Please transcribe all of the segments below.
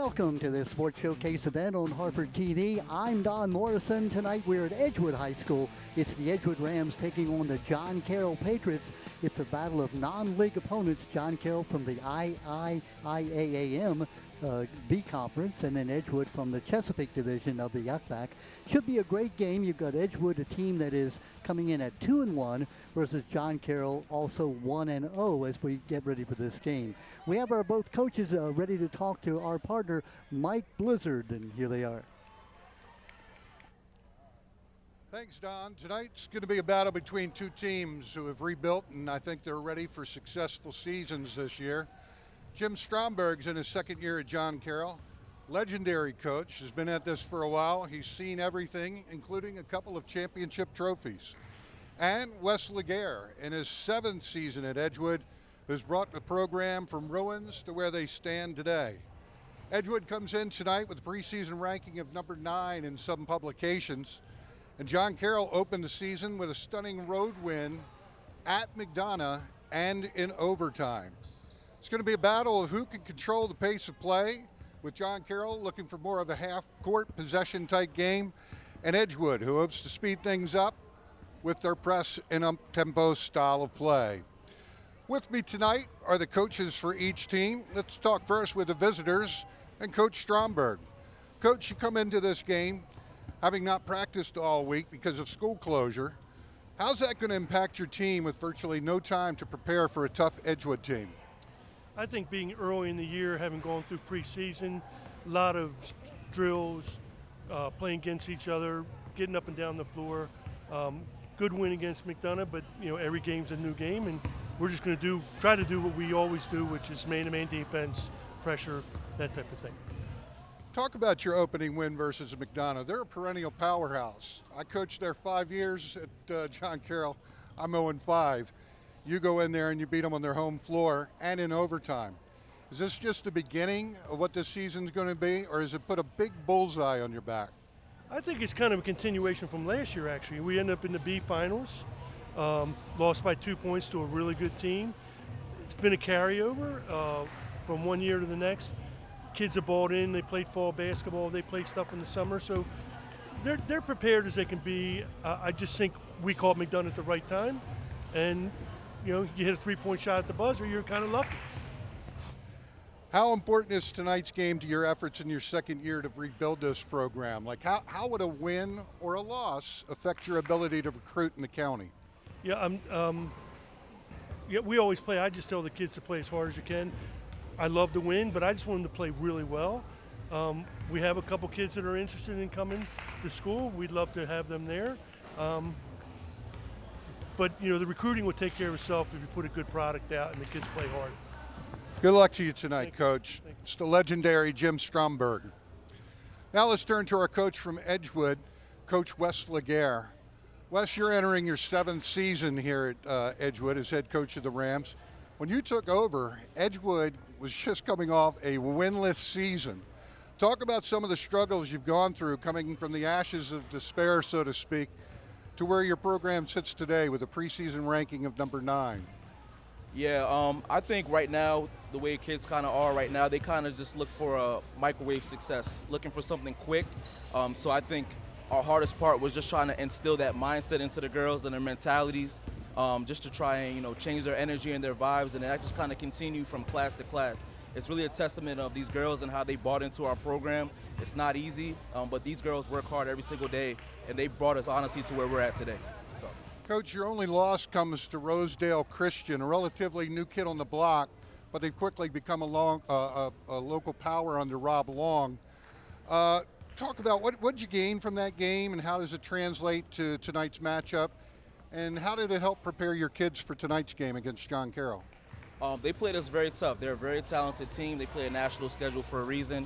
Welcome to this Sports Showcase event on Harford TV. I'm Don Morrison. Tonight we're at Edgewood High School. It's the Edgewood Rams taking on the John Carroll Patriots. It's a battle of non-league opponents. John Carroll from the IIAAM B Conference, and then Edgewood from the Chesapeake Division of the UCBAC. Should be a great game. You've got Edgewood, a team that is coming in at 2-1, versus John Carroll, also 1-0 as we get ready for this game. We have our both coaches ready to talk to our partner, Mike Blizzard, and here they are. Thanks, Don. Tonight's going to be a battle between two teams who have rebuilt, and I think they're ready for successful seasons this year. Jim Stromberg's in his second year at John Carroll. Legendary coach, has been at this for a while. He's seen everything, including a couple of championship trophies. And Wes Laguerre, in his 7th season at Edgewood, has brought the program from ruins to where they stand today. Edgewood comes in tonight with a preseason ranking of number 9 in some publications. And John Carroll opened the season with a stunning road win at McDonough and in overtime. It's going to be a battle of who can control the pace of play, with John Carroll looking for more of a half-court possession-type game, and Edgewood, who hopes to speed things up with their press and up-tempo style of play. With me tonight are the coaches for each team. Let's talk first with the visitors and Coach Stromberg. Coach, you come into this game having not practiced all week because of school closure. How's that going to impact your team with virtually no time to prepare for a tough Edgewood team? I think being early in the year, having gone through preseason, a lot of drills, playing against each other, getting up and down the floor. Good win against McDonough, but every game's a new game, and we're just going to try to do what we always do, which is man-to-man defense, pressure, that type of thing. Talk about your opening win versus McDonough. They're a perennial powerhouse. I coached there 5 years at John Carroll. I'm 0-5. You go in there and you beat them on their home floor and in overtime. Is this just the beginning of what this season's going to be, or has it put a big bullseye on your back? I think it's kind of a continuation from last year, actually. We ended up in the B finals, lost by 2 points to a really good team. It's been a carryover from one year to the next. Kids have balled in, they played fall basketball, they play stuff in the summer, so they're prepared as they can be. I just think we caught McDonough at the right time, and you hit a 3-point shot at the buzzer, you're kind of lucky. How important is tonight's game to your efforts in your second year to rebuild this program? Like how would a win or a loss affect your ability to recruit in the county? Yeah, we always play. I just tell the kids to play as hard as you can. I love to win, but I just want them to play really well. We have a couple kids that are interested in coming to school. We'd love to have them there. But the recruiting will take care of itself if you put a good product out and the kids play hard. Good luck to you tonight, Coach. It's the legendary Jim Stromberg. Now let's turn to our coach from Edgewood, Coach Wes Laguerre. Wes, you're entering your 7th season here at Edgewood as head coach of the Rams. When you took over, Edgewood was just coming off a winless season. Talk about some of the struggles you've gone through coming from the ashes of despair, so to speak, to where your program sits today with a preseason ranking of number 9. Yeah, I think right now, the way kids kind of are right now, they kind of just look for a microwave success, looking for something quick. So I think our hardest part was just trying to instill that mindset into the girls and their mentalities, just to try and, change their energy and their vibes, and that just kind of continue from class to class. It's really a testament of these girls and how they bought into our program. It's not easy, but these girls work hard every single day, and they brought us honestly to where we're at today. So. Coach, your only loss comes to Rosedale Christian, a relatively new kid on the block, but they've quickly become a local power under Rob Long. Talk about what did you gain from that game, and how does it translate to tonight's matchup, and how did it help prepare your kids for tonight's game against John Carroll? They played us very tough. They're a very talented team. They play a national schedule for a reason.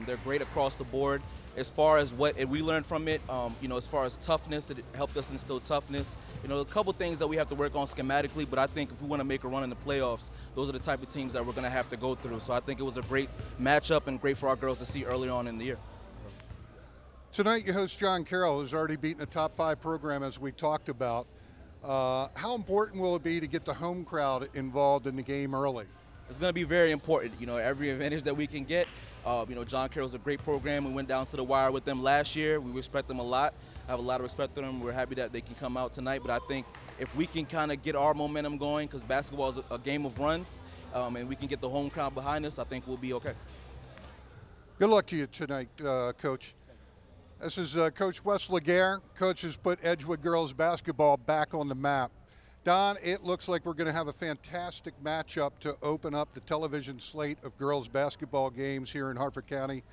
They're great across the board. As far as what we learned from it, as far as toughness, it helped us instill toughness. A couple things that we have to work on schematically, but I think if we want to make a run in the playoffs, those are the type of teams that we're going to have to go through. So I think it was a great matchup and great for our girls to see early on in the year. Tonight you host John Carroll, who's already beaten a top 5 program, as we talked about. How important will it be to get the home crowd involved in the game early? It's going to be very important. Every advantage that we can get, John Carroll's a great program. We went down to the wire with them last year. We respect them a lot. I have a lot of respect for them. We're happy that they can come out tonight. But I think if we can kind of get our momentum going, because basketball is a game of runs, and we can get the home crowd behind us, I think we'll be okay. Good luck to you tonight, Coach. This is Coach Wes Laguerre. Coach has put Edgewood girls basketball back on the map. Don, it looks like we're going to have a fantastic matchup to open up the television slate of girls basketball games here in Harford County.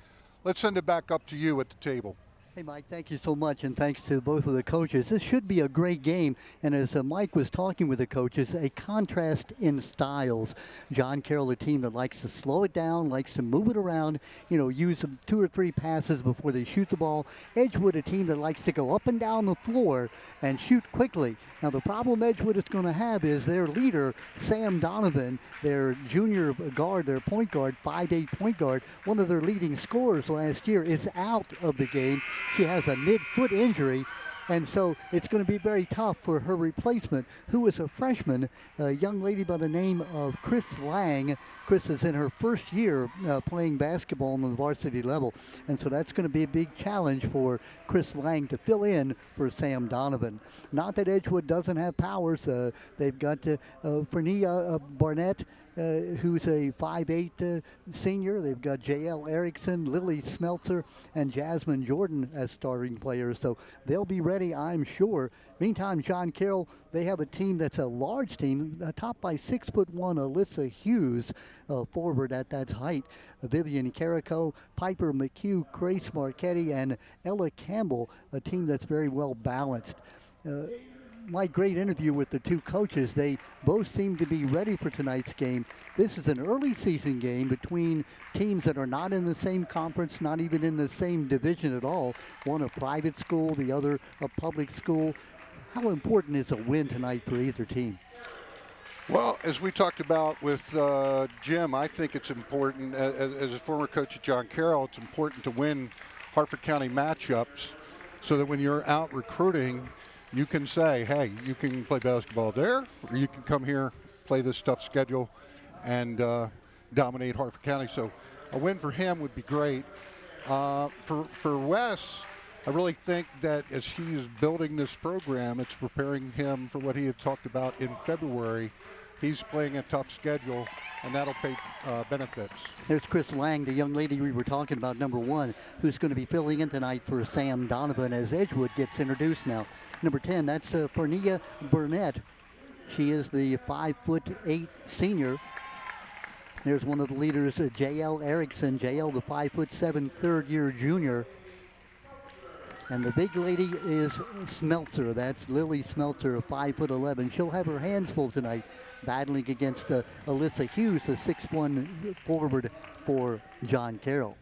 Let's send it back up to you at the table. Hey, Mike, thank you so much, and thanks to both of the coaches. This should be a great game, and as Mike was talking with the coaches, a contrast in styles. John Carroll, a team that likes to slow it down, likes to move it around, use 2 or 3 passes before they shoot the ball. Edgewood, a team that likes to go up and down the floor and shoot quickly. Now, the problem Edgewood is going to have is their leader, Sam Donovan, their junior guard, their point guard, 5'8" point guard, one of their leading scorers last year, is out of the game. She has a mid-foot injury, and so it's going to be very tough for her replacement, who is a freshman, a young lady by the name of Chris Lang. Chris is in her first year playing basketball on the varsity level, and so that's going to be a big challenge for Chris Lang to fill in for Sam Donovan. Not that Edgewood doesn't have powers. They've got Fernia Barnett, who's a 5'8" senior. They've got J.L. Erickson, Lily Smeltzer, and Jasmine Jordan as starting players. So they'll be ready, I'm sure. Meantime, John Carroll, they have a team that's a large team, topped by 6'1" Alyssa Hughes, forward at that height. Vivian Carrico, Piper McHugh, Grace Marchetti, and Ella Campbell, a team that's very well balanced. My great interview with the two coaches, they both seem to be ready for tonight's game. This is an early season game between teams that are not in the same conference, not even in the same division at all. One a private school, the other a public school. How important is a win tonight for either team? Well, as we talked about with Jim, I think it's important, as a former coach at John Carroll, it's important to win Harford County matchups so that when you're out recruiting, you can say, hey, you can play basketball there, or you can come here, play this tough schedule, and dominate Harford County. So a win for him would be great. For Wes, I really think that as he is building this program, it's preparing him for what he had talked about in February. He's playing a tough schedule, and that'll pay benefits. There's Chris Lang, the young lady we were talking about, number 1, who's going to be filling in tonight for Sam Donovan as Edgewood gets introduced now. Number 10, that's Fernia Burnett. She is the 5'8" senior. There's one of the leaders, J.L. Erickson. J.L., the 5'7" third-year junior. And the big lady is Smeltzer. That's Lily Smeltzer, 5'11". She'll have her hands full tonight, battling against Alyssa Hughes, the 6'1" forward for John Carroll.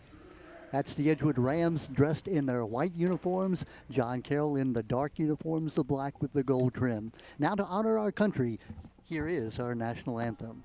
That's the Edgewood Rams dressed in their white uniforms. John Carroll in the dark uniforms, the black with the gold trim. Now to honor our country, here is our national anthem.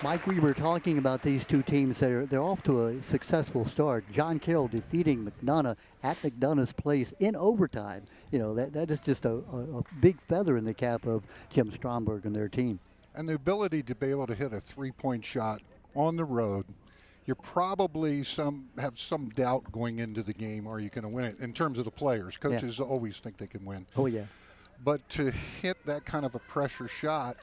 Mike, we were talking about these two teams. They're off to a successful start. John Carroll defeating McDonough at McDonough's place in overtime. You know, that is just a big feather in the cap of Jim Stromberg and their team. And the ability to be able to hit a three-point shot on the road you probably have some doubt going into the game. Are you going to win it? In terms of the players, coaches always think they can win. Oh, yeah. But to hit that kind of a pressure shot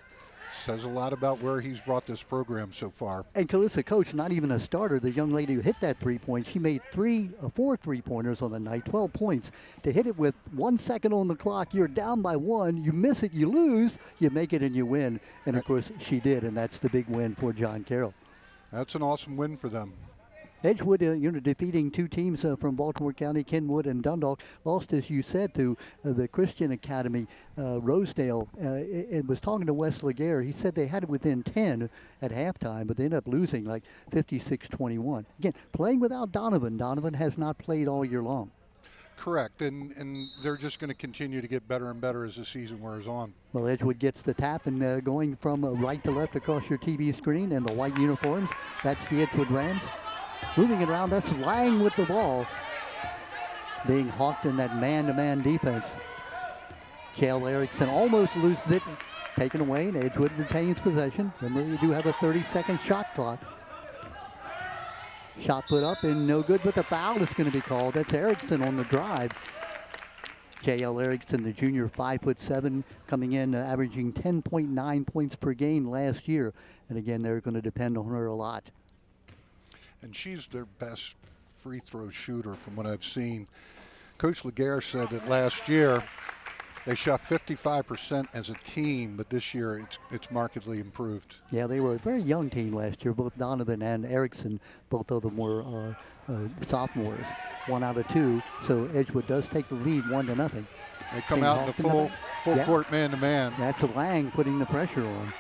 says a lot about where he's brought this program so far. And Calissa, coach, not even a starter, the young lady who hit that 3-point, she made 4 3-pointers on the night, 12 points. To hit it with 1 second on the clock, you're down by 1, you miss it, you lose, you make it and you win. And of course she did, and that's the big win for John Carroll. That's an awesome win for them. Edgewood, defeating 2 teams from Baltimore County, Kenwood and Dundalk, lost, as you said, to the Christian Academy, Rosedale. It was talking to Wes Laguerre. He said they had it within 10 at halftime, but they ended up losing like 56-21. Again, playing without Donovan. Donovan has not played all year long. Correct, and they're just going to continue to get better and better as the season wears on. Well, Edgewood gets the tap, and going from right to left across your TV screen in the white uniforms, that's the Edgewood Rams. Moving it around, that's Lang with the ball. Being hawked in that man-to-man defense. Kale Erickson almost loses it. Taken away, and Edgewood retains possession. Remember, you do have a 30-second shot clock. Shot put up and no good, but the foul is going to be called. That's Erickson on the drive. J.L. Erickson, the junior, 5'7", coming in, averaging 10.9 points per game last year. And again, they're going to depend on her a lot. And she's their best free throw shooter from what I've seen. Coach Laguerre said that last year they shot 55% as a team, but this year it's markedly improved. Yeah, they were a very young team last year. Both Donovan and Erickson, both of them were sophomores. 1 out of 2. So Edgewood does take the lead 1-0. They come out in the full court man-to-man. That's Lang putting the pressure on.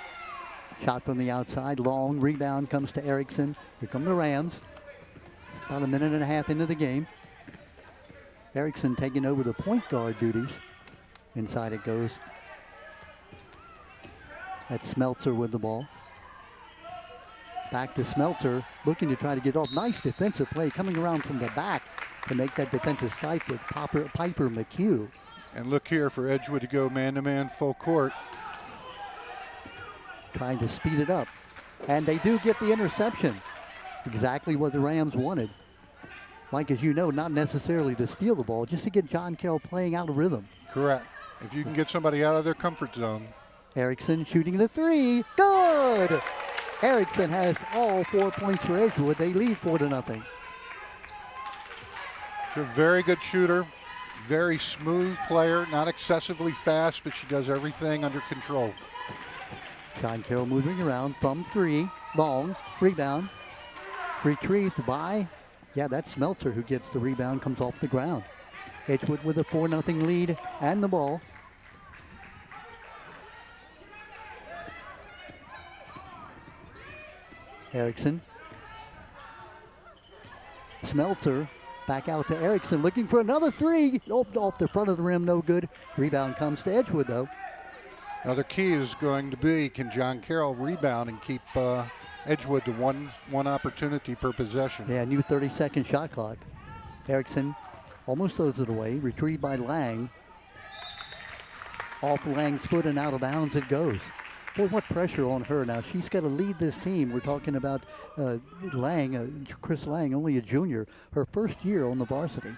Shot from the outside, long rebound comes to Erickson. Here come the Rams. About a minute and a half into the game. Erickson taking over the point guard duties. Inside it goes. That's Smeltzer with the ball. Back to Smeltzer, looking to try to get off. Nice defensive play coming around from the back to make that defensive strike with Piper McHugh. And look here for Edgewood to go man-to-man full court. Trying to speed it up. And they do get the interception. Exactly what the Rams wanted. Mike, as you know, not necessarily to steal the ball, just to get John Carroll playing out of rhythm. Correct. If you can get somebody out of their comfort zone. Erickson shooting the 3. Good! Erickson has all 4 points for Edgewood. They lead 4-0. She's a very good shooter. Very smooth player. Not excessively fast, but she does everything under control. John Carroll moving around from 3. Long. Rebound. Retrieved by, that's Smeltzer who gets the rebound, comes off the ground. Edgewood with a 4-0 lead and the ball. Erickson. Smeltzer back out to Erickson, looking for another 3. Off the front of the rim, no good. Rebound comes to Edgewood, though. Now the key is going to be, can John Carroll rebound and keep Edgewood to one opportunity per possession? Yeah, new 30-second shot clock. Erickson almost throws it away. Retrieved by Lang. Off Lang's foot and out of bounds it goes. Boy, what pressure on her now. She's got to lead this team. We're talking about Lang, Chris Lang, only a junior. Her first year on the varsity.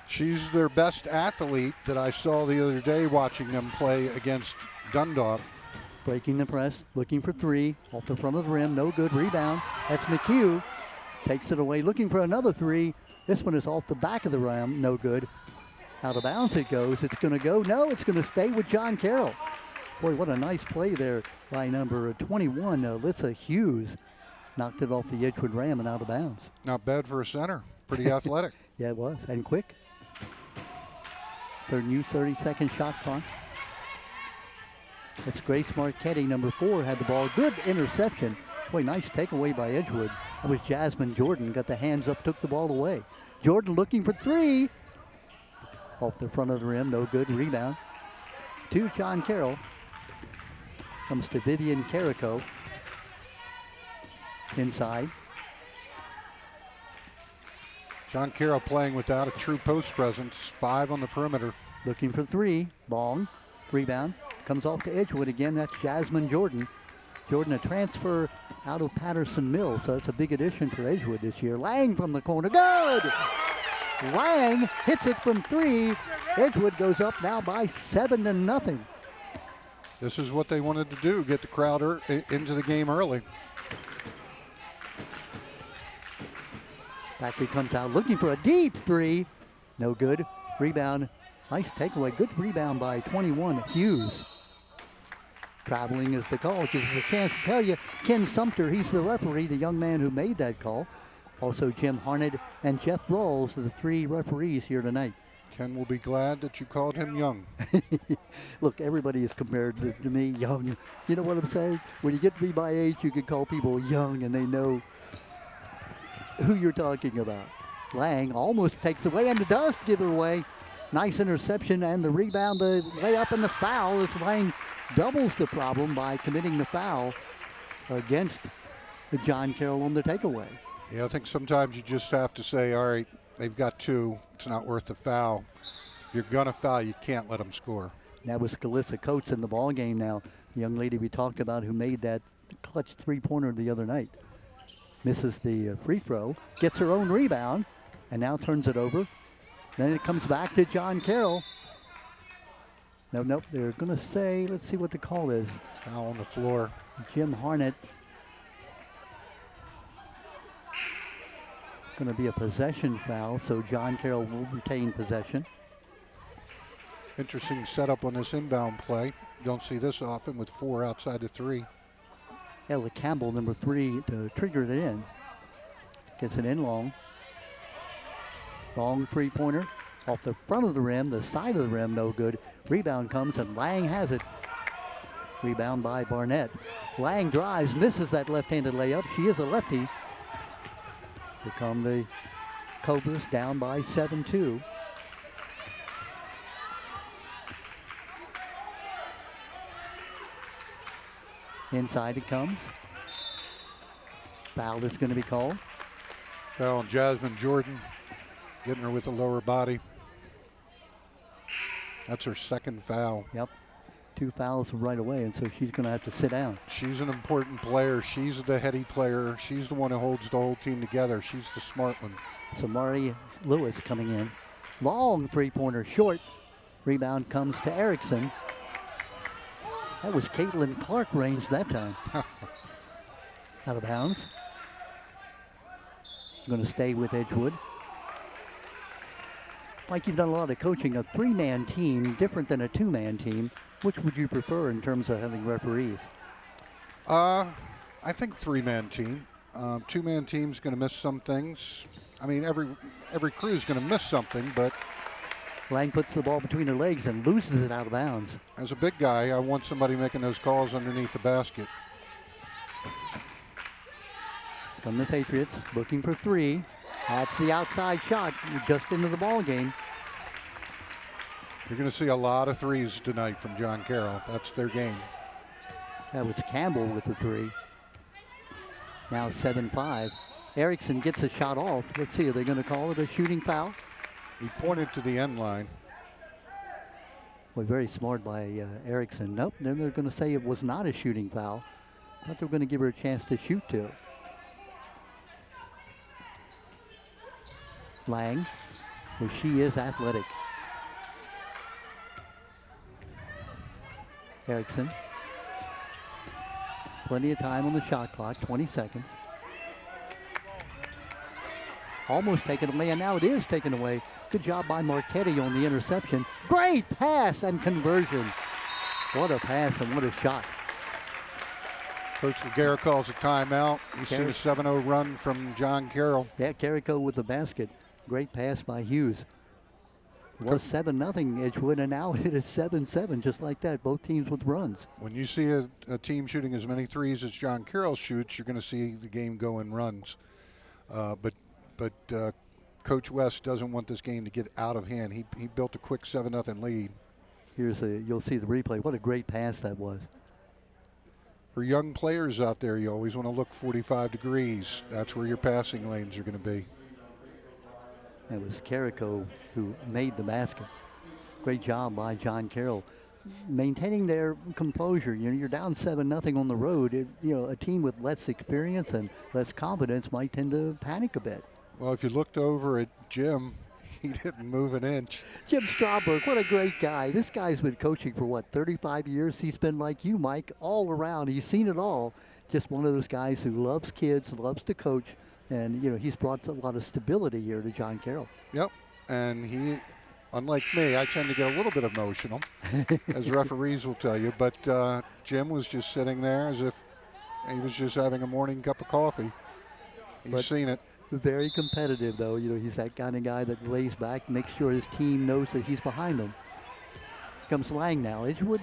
She's their best athlete that I saw the other day watching them play against Dundalk. Breaking the press, looking for 3. Off the front of the rim, no good. Rebound. That's McHugh. Takes it away, looking for another 3. This one is off the back of the rim, no good. Out of bounds it goes. It's going to go. No, it's going to stay with John Carroll. Boy, what a nice play there by number 21, Alyssa Hughes. Knocked it off the Edgewood Ram and out of bounds. Not bad for a center. Pretty athletic. Yeah, it was. And quick. Their new 30-second shot clock. It's Grace Marchetti, number 4, had the ball. Good interception. Boy, nice takeaway by Edgewood. That was Jasmine Jordan. Got the hands up, took the ball away. Jordan looking for 3. Off the front of the rim, no good. Rebound. To John Carroll. Comes to Vivian Carrico. Inside. John Carroll playing without a true post presence. 5 on the perimeter. Looking for 3. Long. Rebound. Comes off to Edgewood again. That's Jasmine Jordan. Jordan, a transfer out of Patterson Mill, so it's a big addition for Edgewood this year. Lang from the corner, good! Lang hits it from 3. Edgewood goes up now by 7-0. This is what they wanted to do, get the crowd into the game early. Factory comes out looking for a deep 3. No good. Rebound. Nice takeaway. Good rebound by 21, Hughes. Traveling is the call. Gives us a chance to tell you, Ken Sumter, he's the referee, the young man who made that call. Also Jim Harnett and Jeff Rawls, the 3 referees here tonight. Ken will be glad that you called him young. Look, everybody is compared to me young. You know what I'm saying? When you get to be my age, you can call people young and they know who you're talking about. Lang almost takes away and does give it away. Nice interception and the rebound, the layup and the foul as Lang doubles the problem by committing the foul against John Carroll on the takeaway. Yeah, I think sometimes you just have to say, all right, they've got 2. It's not worth the foul. If you're going to foul, you can't let them score. That was Calissa Coates in the ball game now. The young lady we talked about who made that clutch 3-pointer the other night. Misses the free throw, gets her own rebound, and now turns it over. Then it comes back to John Carroll. Nope, they're going to say, let's see what the call is. Foul on the floor. Jim Harnett. Going to be a possession foul, so John Carroll will retain possession. Interesting setup on this inbound play. Don't see this often with 4 outside the 3. Ella Campbell, number 3, to trigger it in. Gets it in long. Long 3-pointer off the front of the rim, the side of the rim, no good. Rebound comes and Lang has it. Rebound by Barnett. Lang drives, misses that left-handed layup. She is a lefty. Become the Cobras down by 7-2. Inside it comes. Foul is going to be called. Foul on Jasmine Jordan, getting her with the lower body. That's her 2nd foul. Yep. 2 fouls right away, and so she's going to have to sit down. She's an important player. She's the heady player. She's the one who holds the whole team together. She's the smart one. So Mari Lewis coming in. Long 3-pointer, short. Rebound comes to Erickson. That was Caitlin Clark range that time. Out of bounds. Going to stay with Edgewood. Like you've done a lot of coaching, a 3-man team, different than a 2-man team. Which would you prefer in terms of having referees? I think 3-man team. 2-man team's going to miss some things. I mean, every crew's going to miss something, but Lang puts the ball between her legs and loses it out of bounds. as a big guy, I want somebody making those calls underneath the basket. Come the Patriots, looking for 3. That's the outside shot, just into the ball game. You're going to see a lot of 3s tonight from John Carroll. That's their game. That was Campbell with the 3. Now 7-5. Erickson gets a shot off. Let's see, are they going to call it a shooting foul? He pointed to the end line. Well, very smart by Erickson. Nope, then they're going to say it was not a shooting foul. Thought they were going to give her a chance to shoot too. Lang, well, she is athletic. Erickson. Plenty of time on the shot clock, 20 seconds. Almost taken away, and now it is taken away. Good job by Marchetti on the interception. Great pass and conversion. What a pass and what a shot. Coach Laguerre calls a timeout. You see the 7-0 run from John Carroll. Yeah, Carrico with the basket. Great pass by Hughes. It was 7-0 Edgewood, and now it is 7-7, just like that. Both teams with runs. When you see a team shooting as many 3s as John Carroll shoots, you're going to see the game go in runs. But Coach West doesn't want this game to get out of hand. He built a quick 7-0 lead. You'll see the replay. What a great pass that was. For young players out there, you always want to look 45 degrees. That's where your passing lanes are going to be. It was Carrico who made the basket. Great job by John Carroll. maintaining their composure. You know, you're down 7-0 on the road. A team with less experience and less confidence might tend to panic a bit. Well, if you looked over at Jim, he didn't move an inch. Jim Stromberg, what a great guy. This guy's been coaching for, 35 years? He's been like you, Mike, all around. He's seen it all. Just one of those guys who loves kids, loves to coach, and, he's brought a lot of stability here to John Carroll. Yep, and he, unlike me, I tend to get a little bit emotional, as referees will tell you, but Jim was just sitting there as if he was just having a morning cup of coffee. He's seen it. Very competitive, though. He's that kind of guy that lays back, makes sure his team knows that he's behind them. Here comes Lang now. Edgewood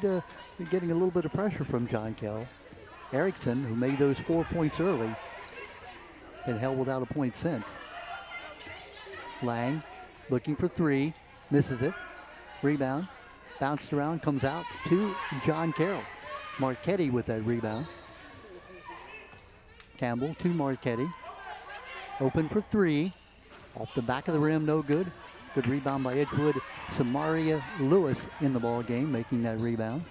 getting a little bit of pressure from John Carroll. Erickson, who made those 4 points early, been held without a point since. Lang looking for three, misses it. Rebound, bounced around, comes out to John Carroll. Marchetti with that rebound. Campbell to Marchetti. Open for three. Off the back of the rim, no good. Good rebound by Edgewood. Samaria Lewis in the ball game, making that rebound.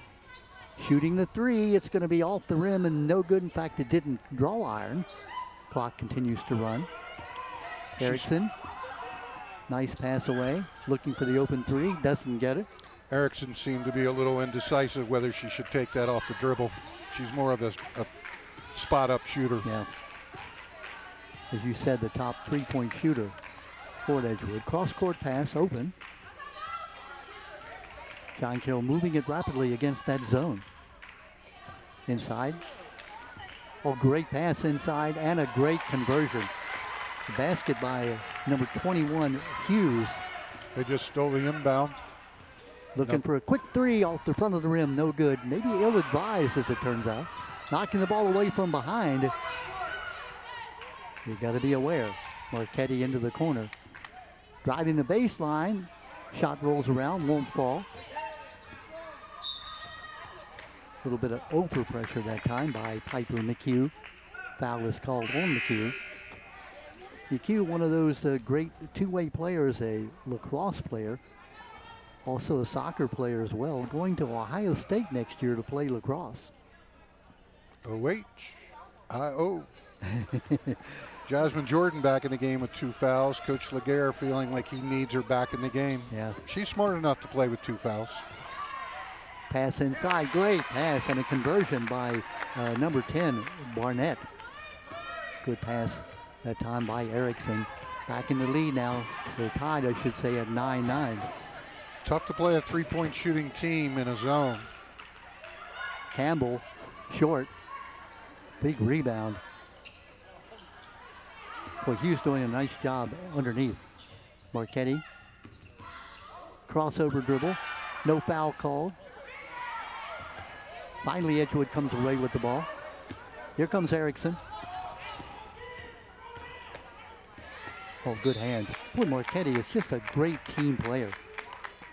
Shooting the three, it's going to be off the rim and no good. In fact, it didn't draw iron. Clock continues to run. Erickson, nice pass away. Looking for the open three, doesn't get it. Erickson seemed to be a little indecisive whether she should take that off the dribble. She's more of a spot-up shooter. Yeah. As you said, the top three-point shooter for Edgewood. Cross-court pass, open. John Carroll moving it rapidly against that zone. Inside. Oh, great pass inside and a great conversion. The basket by number 21, Hughes. They just stole the inbound. Looking for a quick three off the front of the rim, no good. Maybe ill-advised, as it turns out. Knocking the ball away from behind. You got to be aware. Marchetti into the corner. Driving the baseline. Shot rolls around, won't fall. A little bit of overpressure that time by Piper McHugh. Foul is called on McHugh. McHugh, one of those great two-way players, a lacrosse player, also a soccer player as well, going to Ohio State next year to play lacrosse. OHIO. Jasmine Jordan back in the game with 2 fouls. Coach Laguerre feeling like he needs her back in the game. Yeah. She's smart enough to play with 2 fouls. Pass inside, great pass and a conversion by number 10, Barnett. Good pass that time by Erickson. Back in the lead now. They're tied, I should say, at 9-9. Tough to play a 3-point shooting team in a zone. Campbell, short. Big rebound. Well, Hughes doing a nice job underneath. Marchetti. Crossover dribble. No foul called. Finally, Edgewood comes away with the ball. Here comes Erickson. Oh, good hands. Boy, Marchetti is just a great team player.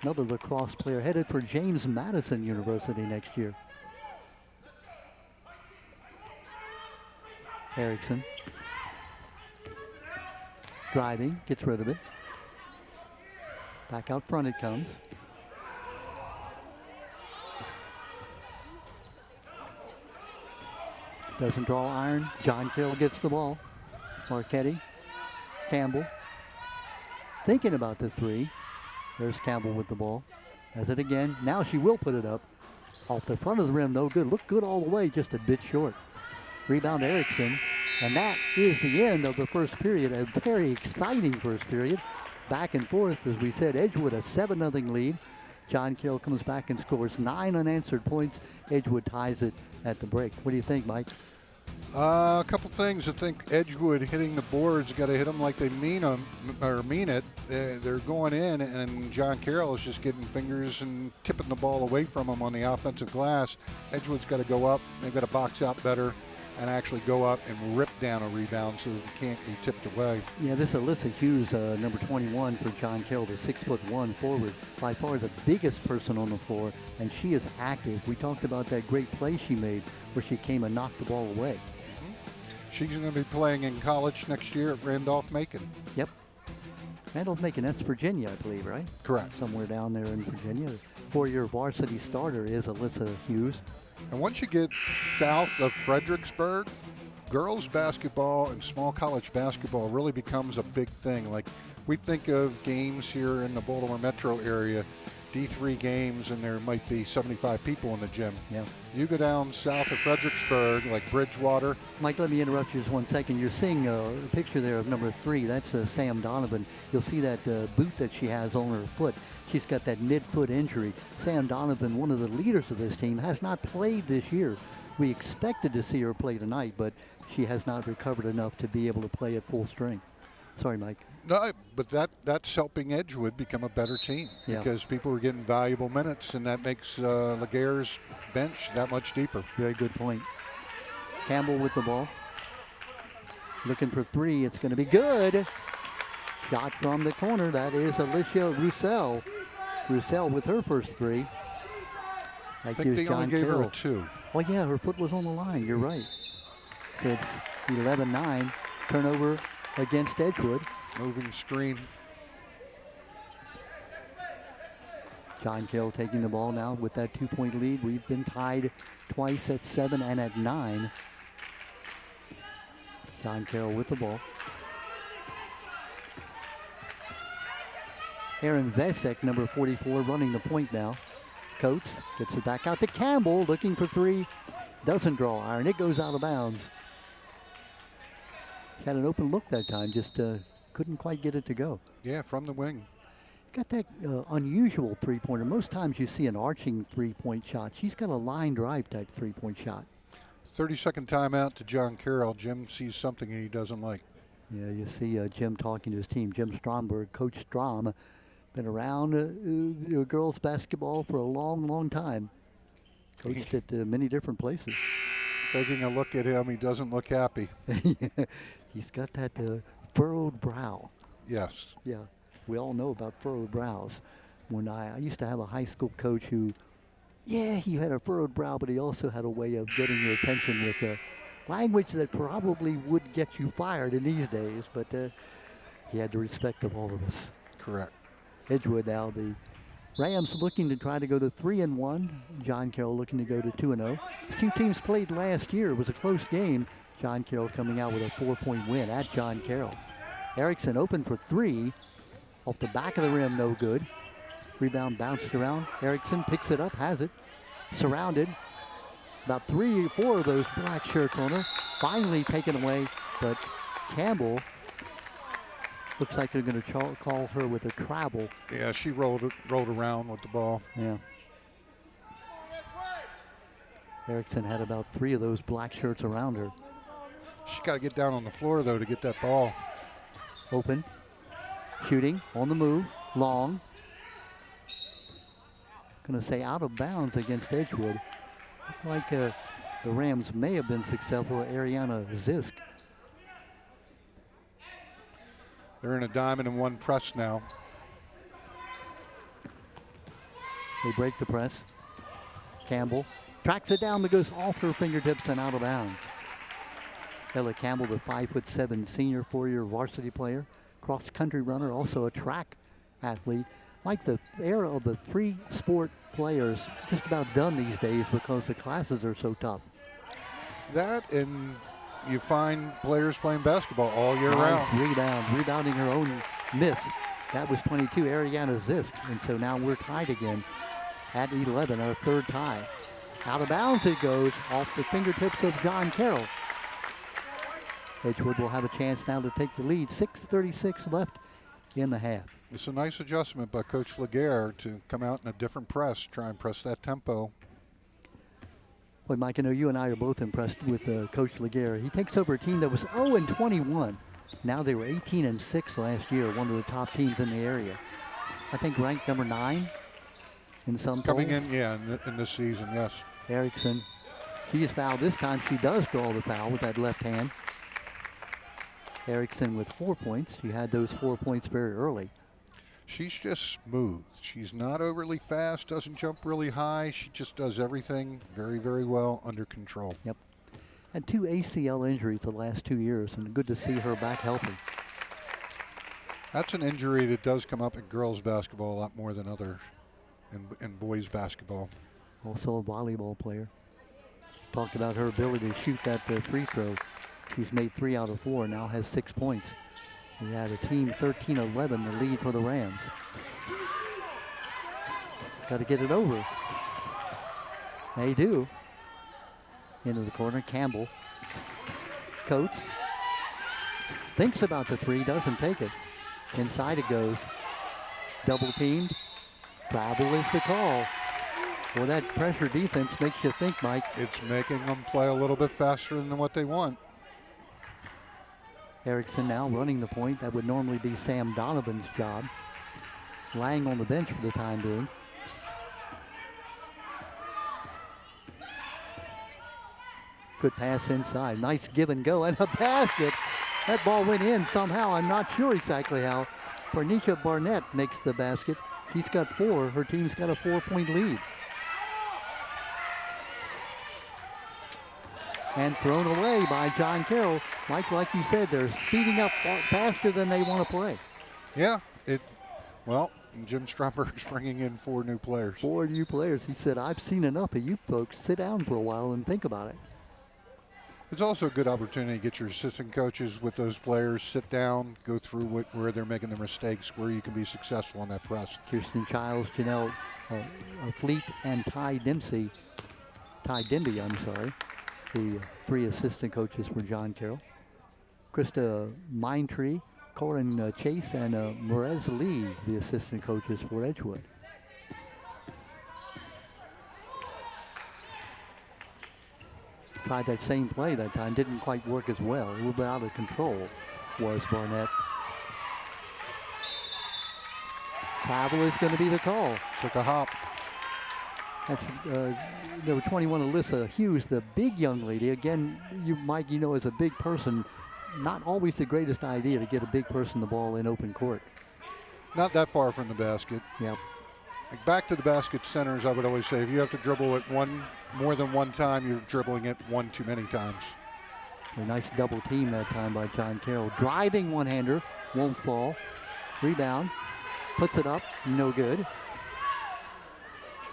Another lacrosse player headed for James Madison University next year. Erickson. Driving, gets rid of it. Back out front it comes. Doesn't draw iron. John Carroll gets the ball. Marchetti. Campbell. Thinking about the three. There's Campbell with the ball. Has it again. Now she will put it up. Off the front of the rim, no good. Looked good all the way, just a bit short. Rebound Erickson. And that is the end of the first period. A very exciting first period. Back and forth, as we said, Edgewood a 7-0 lead. John Carroll comes back and scores 9 unanswered points. Edgewood ties it at the break. What do you think, Mike? A couple things. I think Edgewood hitting the boards, got to hit them like they mean it. They're going in, and John Carroll is just getting fingers and tipping the ball away from them on the offensive glass. Edgewood's got to go up. They've got to box out better and actually go up and rip down a rebound so that it can't be tipped away. Yeah, this is Alyssa Hughes, number 21 for John Carroll, the 6'1" forward, by far the biggest person on the floor, and she is active. We talked about that great play she made where she came and knocked the ball away. She's going to be playing in college next year at Randolph-Macon. Yep. Randolph-Macon, that's Virginia, I believe, right? Correct. Somewhere down there in Virginia. four-year varsity starter is Alyssa Hughes. And once you get south of Fredericksburg, girls basketball and small college basketball really becomes a big thing. Like, we think of games here in the Baltimore metro area, D3 games, and there might be 75 people in the gym. Yeah. You go down south of Fredericksburg, like Bridgewater. Mike, let me interrupt you just 1 second. You're seeing a picture there of number 3. That's Sam Donovan. You'll see that boot that she has on her foot. She's got that mid-foot injury. Sam Donovan, one of the leaders of this team, has not played this year. We expected to see her play tonight, but she has not recovered enough to be able to play at full strength. Sorry, Mike. No, but that's helping Edgewood become a better team, because people are getting valuable minutes, and that makes Laguerre's bench that much deeper. Very good point. Campbell with the ball. Looking for 3. It's going to be good. Shot from the corner. That is Alicia Roussel. Roussel with her first 3. I think they only gave her a 2. Oh, yeah, her foot was on the line. You're right. So it's 11-9. Turnover against Edgewood. Moving screen. John Carroll taking the ball now with that 2-point lead. We've been tied twice at 7 and at 9. John Carroll with the ball. Aaron Vesek, number 44, running the point now. Coates gets it back out to Campbell, looking for 3. Doesn't draw iron. It goes out of bounds. She had an open look that time, just couldn't quite get it to go. Yeah, from the wing. Got that unusual three-pointer. Most times you see an arching three-point shot. She's got a line drive type three-point shot. 30-second timeout to John Carroll. Jim sees something he doesn't like. Yeah, you see Jim talking to his team. Jim Stromberg, Coach Strom, been around girls basketball for a long, long time. Coached at many different places. Taking a look at him, he doesn't look happy. He's got that furrowed brow. Yes. Yeah, we all know about furrowed brows. When I used to have a high school coach who, he had a furrowed brow, but he also had a way of getting your attention with language that probably would get you fired in these days, but he had the respect of all of us. Correct. Edgewood now, the Rams looking to try to go to 3-1. John Carroll looking to go to 2-0. These two teams played last year. It was a close game. John Carroll coming out with a 4-point win at John Carroll. Erickson open for 3. Off the back of the rim, no good. Rebound bounced around. Erickson picks it up, has it. Surrounded. About 3 or 4 of those black shirts on her. Finally taken away, but Campbell looks like they're going to call her with a travel. Yeah, she rolled around with the ball. Yeah. Erickson had about 3 of those black shirts around her. She's got to get down on the floor, though, to get that ball. Open. Shooting. On the move. Long. Going to say out of bounds against Edgewood. Like the Rams may have been successful at Ariana Zisk. They're in a diamond and 1 press now. They break the press. Campbell tracks it down, but goes off her fingertips and out of bounds. Ella Campbell, the 5'7" senior 4-year varsity player, cross-country runner, also a track athlete. Like the era of the 3-sport players, just about done these days because the classes are so tough. That, and you find players playing basketball all year round. Rebounding her own miss. That was 22, Ariana Zisk. And so now we're tied again at 11, our 3rd tie. Out of bounds it goes, off the fingertips of John Carroll. Edgewood will have a chance now to take the lead. 6:36 left in the half. It's a nice adjustment by Coach Laguerre to come out in a different press, try and press that tempo. Well, Mike, I know you and I are both impressed with Coach Laguerre. He takes over a team that was 0-21. Now they were 18-6 last year, one of the top teams in the area. I think ranked number 9 in some Coming polls. in this season, yes. Erickson, she is fouled. This time she does draw the foul with that left hand. Erickson with 4 points. She had those 4 points very early. She's just smooth. She's not overly fast, doesn't jump really high. She just does everything very, very well under control. Yep. Had 2 ACL injuries the last 2 years, and good to see her back healthy. That's an injury that does come up in girls basketball a lot more than others. in boys basketball. Also a volleyball player. Talked about her ability to shoot that free throw. She's made 3 out of 4, now has 6 points. We had a team 13-11, the lead for the Rams. Got to get it over. They do. Into the corner, Campbell. Coates. Thinks about the 3, doesn't take it. Inside it goes. Double teamed. Travel is the call. Well, that pressure defense makes you think, Mike. It's making them play a little bit faster than what they want. Erickson now running the point. That would normally be Sam Donovan's job. Lang on the bench for the time being. Good pass inside. Nice give and go and a basket. That ball went in somehow. I'm not sure exactly how. Bernicia Barnett makes the basket. She's got 4. Her team's got a 4-point lead. And thrown away by John Carroll. Mike, like you said, they're speeding up faster than they want to play. Yeah, well, Jim Stromberg's bringing in 4 new players. 4 new players. He said, I've seen enough of you folks. Sit down for a while and think about it. It's also a good opportunity to get your assistant coaches with those players, sit down, go through where they're making their mistakes, where you can be successful in that press. Kirsten Childs, Janelle Fleet, and Ty Denby, I'm sorry. The 3 assistant coaches for John Carroll. Krista Mindtree, Corin Chase, and Merez Lee, the assistant coaches for Edgewood. Tried that same play that time, didn't quite work as well. A little bit out of control was Barnett. Travel is going to be the call. Took a hop. That's number 21, Alyssa Hughes, the big young lady. Again, Mike, you know, as a big person, not always the greatest idea to get a big person the ball in open court. Not that far from the basket. Yep. Like back to the basket centers, I would always say, if you have to dribble it more than one time, you're dribbling it one too many times. A nice double team that time by John Carroll. Driving one-hander, won't fall. Rebound, puts it up, no good.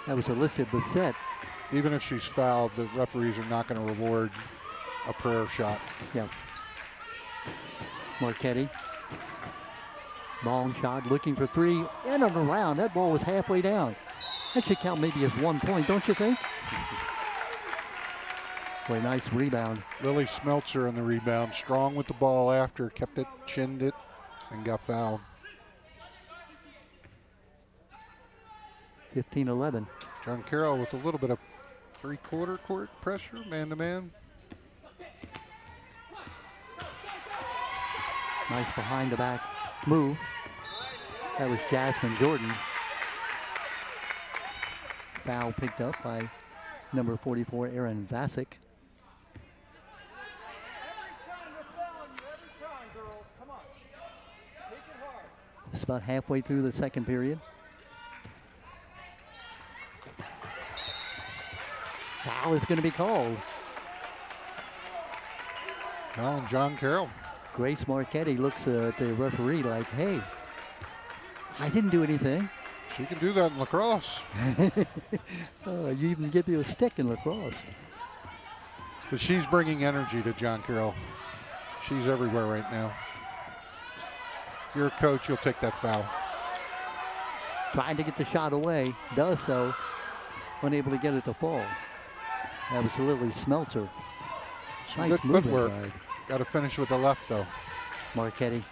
That was Alicia Bissett. Even if she's fouled, the referees are not going to reward a prayer shot. Yeah. Marchetti. Long shot, looking for 3, in and around. That ball was halfway down. That should count maybe as 1 point, don't you think? Boy, nice rebound. Lily Smeltzer on the rebound. Strong with the ball after, kept it, chinned it, and got fouled. 15-11. John Carroll with a little bit of three-quarter court pressure, man-to-man. Nice behind-the-back move. That was Jasmine Jordan. Foul picked up by number 44, Erin Vasic. Just about halfway through the second period. Foul is going to be called. Now on John Carroll. Grace Marchetti looks at the referee like, hey, I didn't do anything. She can do that in lacrosse. You even give you a stick in lacrosse. But she's bringing energy to John Carroll. She's everywhere right now. If you're a coach, you'll take that foul. Trying to get the shot away, does so, unable to get it to fall. That was Lily Smeltzer. Some Nice good move footwork. inside. Got to finish with the left, though. Marchetti.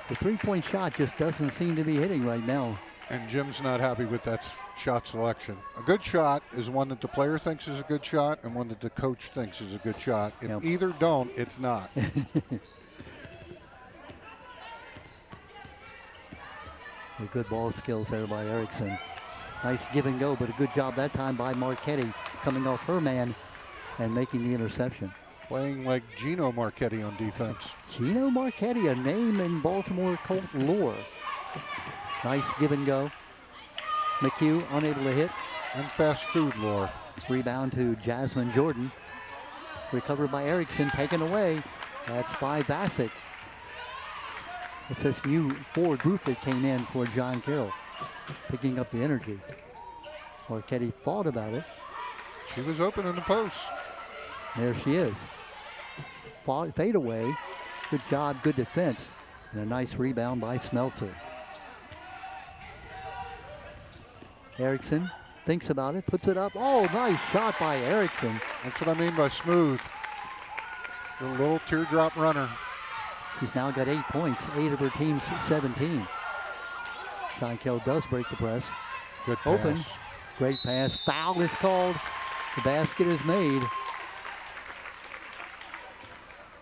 The three-point shot just doesn't seem to be hitting right now. And Jim's not happy with that shot selection. A good shot is one that the player thinks is a good shot and one that the coach thinks is a good shot. If either don't, it's not. Good ball skills there by Erickson. Nice give and go, but a good job that time by Marchetti, coming off her man and making the interception. Playing like Gino Marchetti on defense. Gino Marchetti, a name in Baltimore Colt lore. Nice give and go. McHugh unable to hit. And fast food lore. Rebound to Jasmine Jordan. Recovered by Erickson, taken away. That's by Vasic. It's this new forward group that came in for John Carroll, picking up the energy. Marchetti thought about it. She was open in the post. There she is. Fade away. Good job, good defense. And a nice rebound by Smeltzer. Erickson thinks about it, puts it up. Oh, nice shot by Erickson. That's what I mean by smooth. A little teardrop runner. She's now got 8 points, 8 of her team's 17. John Carroll does break the press. Good pass. Open, great pass. Foul is called. The basket is made.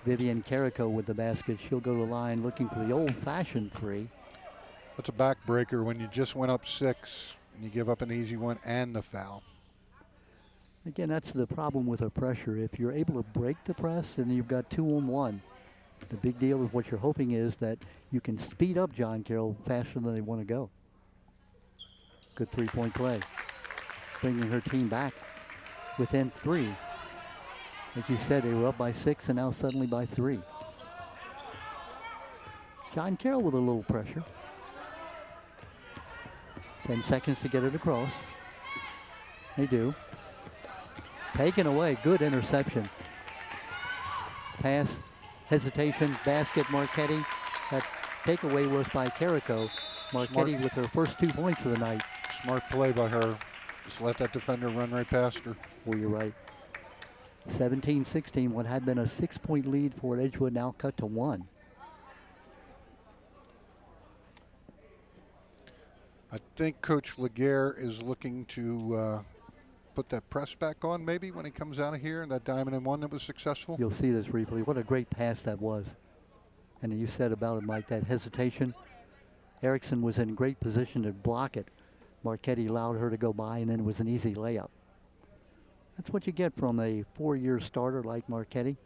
Vivian Carrico with the basket. She'll go to the line looking for the old-fashioned three. That's a backbreaker when you just went up 6 and you give up an easy one and the foul. Again, that's the problem with a pressure. If you're able to break the press, then you've got 2-on-1. The big deal is what you're hoping is that you can speed up John Carroll faster than they want to go. Good three-point play. Bringing her team back within 3. Like you said, they were up by 6 and now suddenly by 3. John Carroll with a little pressure. 10 seconds to get it across. They do. Taken away, good interception. Pass, hesitation, basket, Marchetti. That takeaway was by Carrico. Marchetti with her first 2 points of the night. Smart play by her. Just let that defender run right past her. Well, you're right. 17-16, what had been a 6-point lead for Edgewood now cut to 1. I think Coach Laguerre is looking to put that press back on maybe when he comes out of here, and that diamond and one that was successful. You'll see this replay. What a great pass that was. And you said about it, Mike, that hesitation. Erickson was in great position to block it. Marchetti allowed her to go by, and then it was an easy layup. That's what you get from a 4-year starter like Marchetti.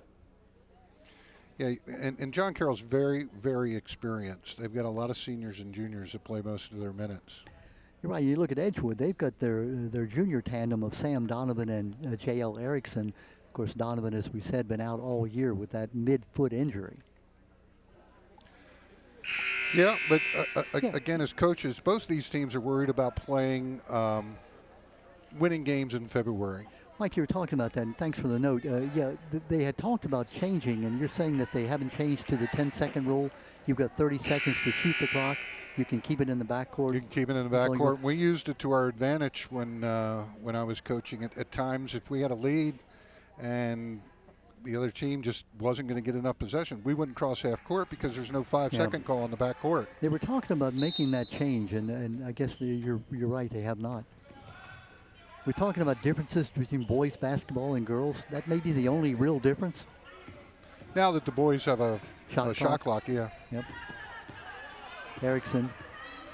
Yeah, and John Carroll's very, very experienced. They've got a lot of seniors and juniors that play most of their minutes. You're right. You look at Edgewood, they've got their junior tandem of Sam Donovan and J.L. Erickson. Of course, Donovan, as we said, been out all year with that mid-foot injury. Yeah, but again, as coaches, both these teams are worried about playing, winning games in February. Mike, you were talking about that, and thanks for the note. They had talked about changing, and you're saying that they haven't changed to the 10-second rule. You've got 30 seconds to shoot the clock. You can keep it in the backcourt. You can keep it in the backcourt. We used it to our advantage when I was coaching. At times, if we had a lead and the other team just wasn't going to get enough possession, we wouldn't cross half court because there's no 5-second call on the backcourt. They were talking about making that change, and I guess you're right, they have not. We're talking about differences between boys basketball and girls. That may be the only real difference. Now that the boys have a shot clock, yeah. Yep. Erickson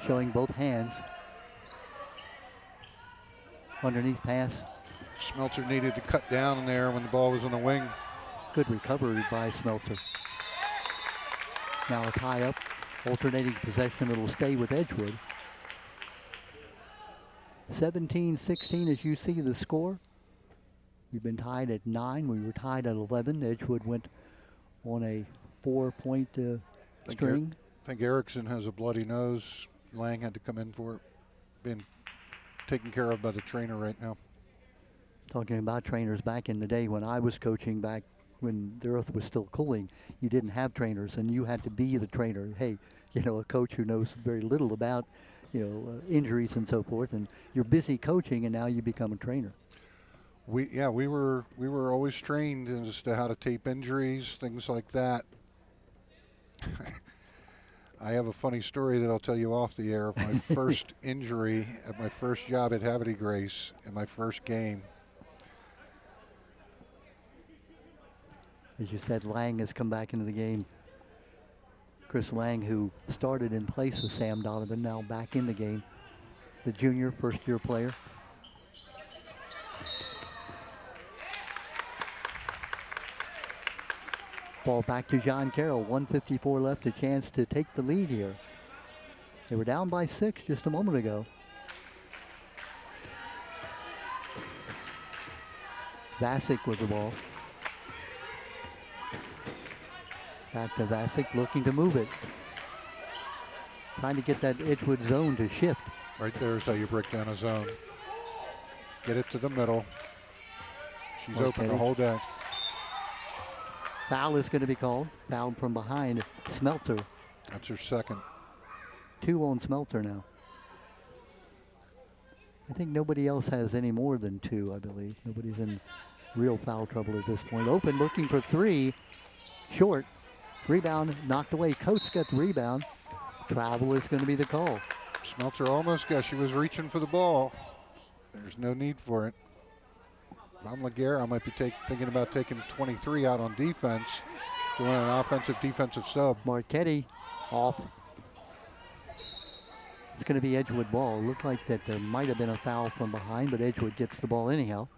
showing both hands. Underneath pass. Smeltzer needed to cut down there when the ball was on the wing. Good recovery by Smeltzer. Now a tie up, alternating possession. It'll stay with Edgewood. 17-16 as you see the score. We've been tied at 9. We were tied at 11. Edgewood went on a 4-point string. I think Erickson has a bloody nose. Lang had to come in for it. Being taken care of by the trainer right now. Talking about trainers, back in the day when I was coaching, back when the earth was still cooling, you didn't have trainers and you had to be the trainer. Hey, a coach who knows very little about injuries and so forth, and you're busy coaching, and now you become a trainer. We were always trained as to how to tape injuries, things like that. I have a funny story that I'll tell you off the air of my first injury at my first job at Havre de Grace in my first game. As you said, Lang has come back into the game. Chris Lang, who started in place of Sam Donovan, now back in the game. The junior, first-year player. Ball back to John Carroll. 1:54 left, a chance to take the lead here. They were down by 6 just a moment ago. Vasic with the ball. Back to Vasic, looking to move it. trying to get that Edgewood zone to shift. Right there is how you break down a zone. Get it to the middle. She's open the whole day. Foul is going to be called. Foul from behind Smeltzer. That's her second. 2 on Smeltzer now. I think nobody else has any more than 2, I believe. Nobody's in real foul trouble at this point. Open, looking for 3. Short. Rebound knocked away. Coates got the rebound. Travel is going to be the call. Smeltzer almost got, she was reaching for the ball. There's no need for it. If I'm Laguerre, I might be thinking about taking 23 out on defense, doing an offensive-defensive sub. Marchetti off. It's going to be Edgewood ball. Looked like that there might have been a foul from behind, but Edgewood gets the ball anyhow.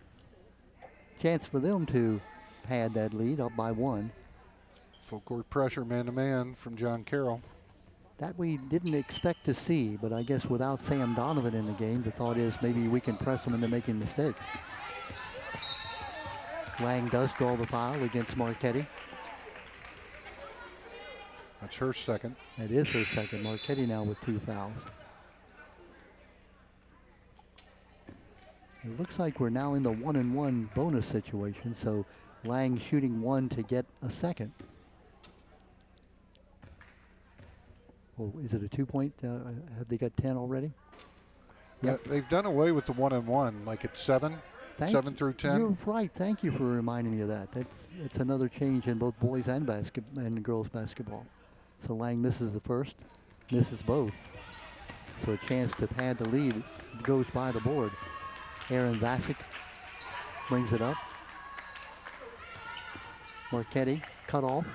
Chance for them to pad that lead up by 1. Full court pressure, man-to-man from John Carroll. That we didn't expect to see, but I guess without Sam Donovan in the game, the thought is maybe we can press them into making mistakes. Lang does draw the foul against Marchetti. That's her second. That is her second. Marchetti now with 2 fouls. It looks like we're now in the 1-and-1 bonus situation, so Lang shooting 1 to get a second. Or is it a 2-point? Have they got 10 already? Yeah, they've done away with the 1-and-1, like it's 7. 7 through 10. You're right. Thank you for reminding me of that. It's another change in both boys and girls basketball. So Lang misses the first, misses both. So a chance to pad the lead goes by the board. Aaron Vasic brings it up. Marchetti cut off.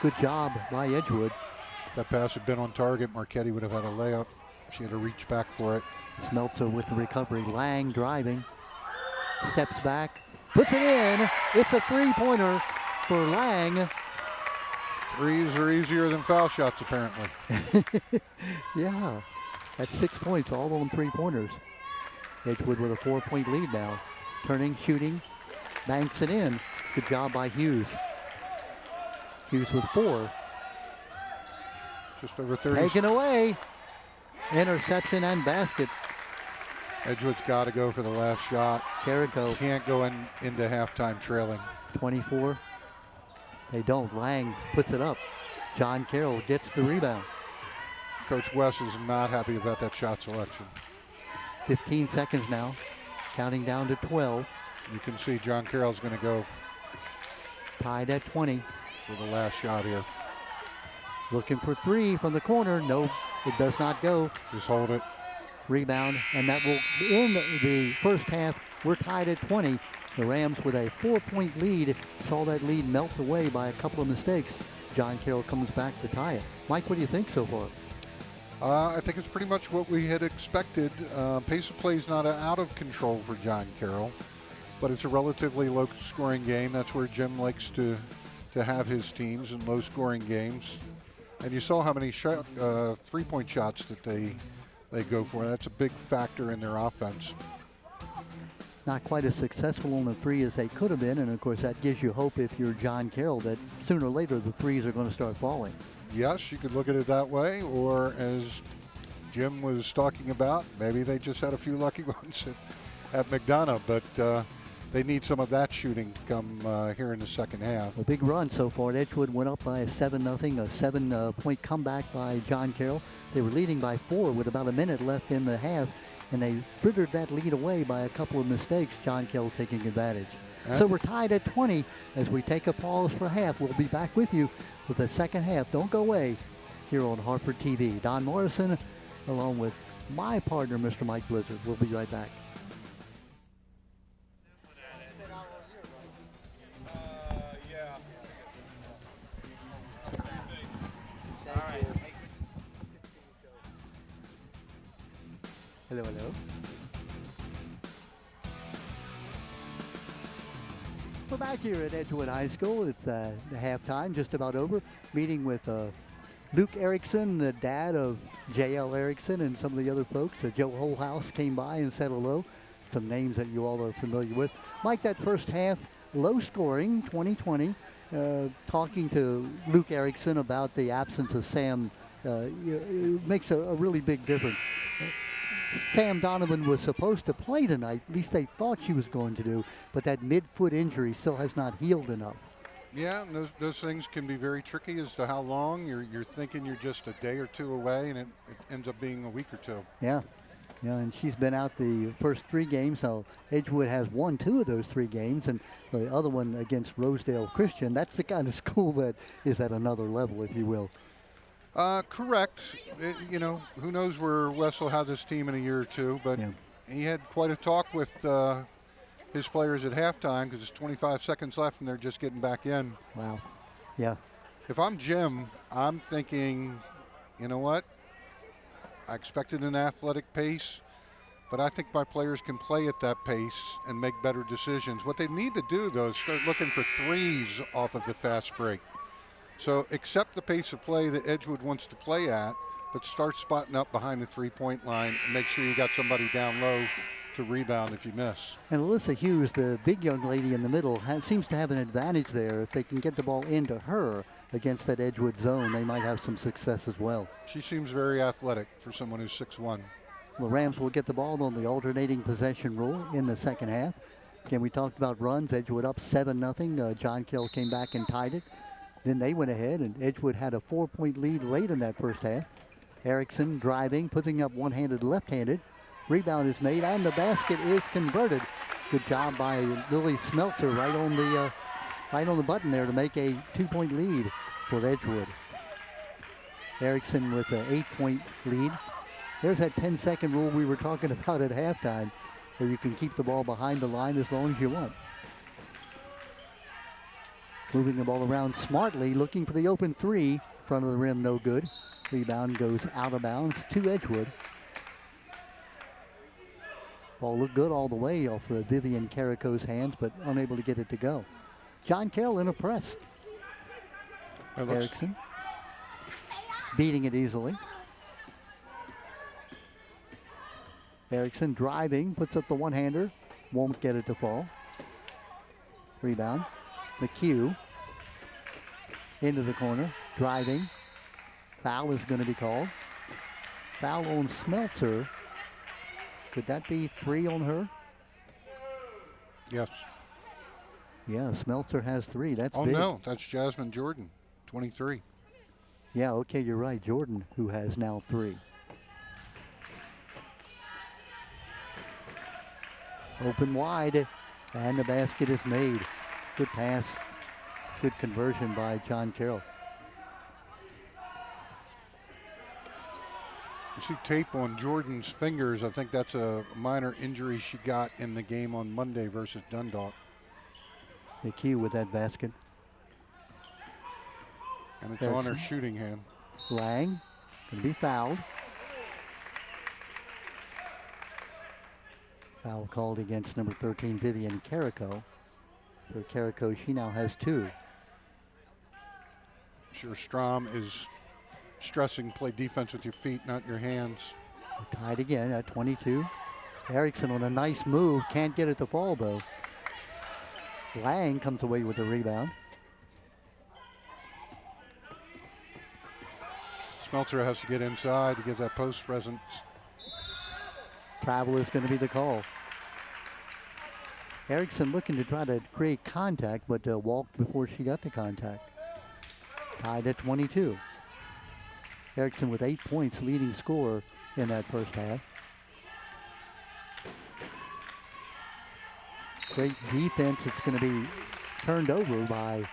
Good job by Edgewood. If that pass had been on target, Marchetti would have had a layup. She had to reach back for it. Smeltzer with the recovery. Lang driving. Steps back, puts it in. It's a 3-pointer for Lang. Threes are easier than foul shots, apparently. Yeah, that's 6 points, all on 3-pointers. Edgewood with a 4-point lead now. Turning, shooting, banks it in. Good job by Hughes. Hughes with 4. Just over 30. Taken away. Interception and basket. Edgewood's got to go for the last shot. Carrico. Can't go into halftime trailing. 24. They don't. Lang puts it up. John Carroll gets the rebound. Coach West is not happy about that shot selection. 15 seconds now. Counting down to 12. You can see John Carroll's going to go Tied at 20. for the last shot here. Looking for 3 from the corner. No, it does not go. Just hold it. Rebound, and that will end the first half. We're tied at 20. The Rams with a 4-point lead. Saw that lead melt away by a couple of mistakes. John Carroll comes back to tie it. Mike, what do you think so far? I think it's pretty much what we had expected. Pace of play is not out of control for John Carroll, but it's a relatively low-scoring game. That's where Jim likes to have his teams in low-scoring games. And you saw how many 3-point shots that they go for. That's a big factor in their offense. Not quite as successful on the 3 as they could have been, and of course that gives you hope if you're John Carroll that sooner or later the 3s are going to start falling. Yes, you could look at it that way, or as Jim was talking about, maybe they just had a few lucky ones at McDonough, but they need some of that shooting to come here in the second half. A big run so far. Edgewood went up by a 7-0, a 7-point comeback by John Carroll. They were leading by 4 with about a minute left in the half, and they frittered that lead away by a couple of mistakes. John Carroll taking advantage. So we're tied at 20 as we take a pause for half. We'll be back with you with the second half. Don't go away here on Harford TV. Don Morrison along with my partner, Mr. Mike Blizzard. We'll be right back. Hello, hello. We're back here at Edgewood High School. It's the halftime, just about over. Meeting with Luke Erickson, the dad of J.L. Erickson, and some of the other folks. Joe Holhouse came by and said hello. Some names that you all are familiar with. Mike, that first half, low scoring, 20-20. Talking to Luke Erickson about the absence of Sam it makes a really big difference. Sam Donovan was supposed to play tonight, at least they thought she was going to do, but that mid-foot injury still has not healed enough. Yeah, and those things can be very tricky as to how long. You're thinking you're just a day or two away, and it ends up being a week or two. Yeah. Yeah, and she's been out the first 3 games. So Edgewood has won 2 of those 3 games, and the other one against Rosedale Christian. That's the kind of school that is at another level, if you will. Correct. Who knows where Wes will have this team in a year or two, but he had quite a talk with his players at halftime because there's 25 seconds left and they're just getting back in. Wow. Yeah. If I'm Jim, I'm thinking, you know what? I expected an athletic pace, but I think my players can play at that pace and make better decisions. What they need to do, though, is start looking for threes off of the fast break. So accept the pace of play that Edgewood wants to play at, but start spotting up behind the three-point line and make sure you got somebody down low to rebound if you miss. And Alyssa Hughes, the big young lady in the middle, seems to have an advantage there. If they can get the ball into her against that Edgewood zone, they might have some success as well. She seems very athletic for someone who's 6'1". The Rams will get the ball on the alternating possession rule in the second half. Again, we talked about runs. Edgewood up 7-0. John Carroll came back and tied it. Then they went ahead, and Edgewood had a 4-point lead late in that first half. Erickson driving, putting up one-handed, left-handed. Rebound is made, and the basket is converted. Good job by Lily Smeltzer right on the button there to make a 2-point lead for Edgewood. Erickson with an 8-point lead. There's that 10-second rule we were talking about at halftime, where you can keep the ball behind the line as long as you want. Moving the ball around smartly, looking for the open 3. Front of the rim, no good. Rebound goes out of bounds to Edgewood. Ball looked good all the way off of Vivian Carrico's hands, but unable to get it to go. John Carroll in a press. Erickson beating it easily. Erickson driving, puts up the one-hander, won't get it to fall. Rebound. McHugh into the corner, driving. Foul is going to be called. Foul on Smeltzer. Could that be 3 on her? Yes. Yeah, Smeltzer has 3. That's big. big. No, that's Jasmine Jordan, 23. Yeah, okay, you're right. Jordan, who has now 3. Open wide, and the basket is made. Good pass, good conversion by John Carroll. You see tape on Jordan's fingers. I think that's a minor injury she got in the game on Monday versus Dundalk. McHugh with that basket. And it's on her shooting hand. Lang can be fouled. Foul called against number 13, Vivian Carrico. For Carrico, she now has 2. Sure, Strom is stressing play defense with your feet, not your hands. We're tied again at 22. Erickson on a nice move. Can't get it to fall, though. Lang comes away with the rebound. Smeltzer has to get inside to get that post presence. Travel is going to be the call. Erickson looking to try to create contact, but walked before she got the contact. Tied at 22. Erickson with 8 points, leading scorer in that first half. Great defense. It's going to be turned over by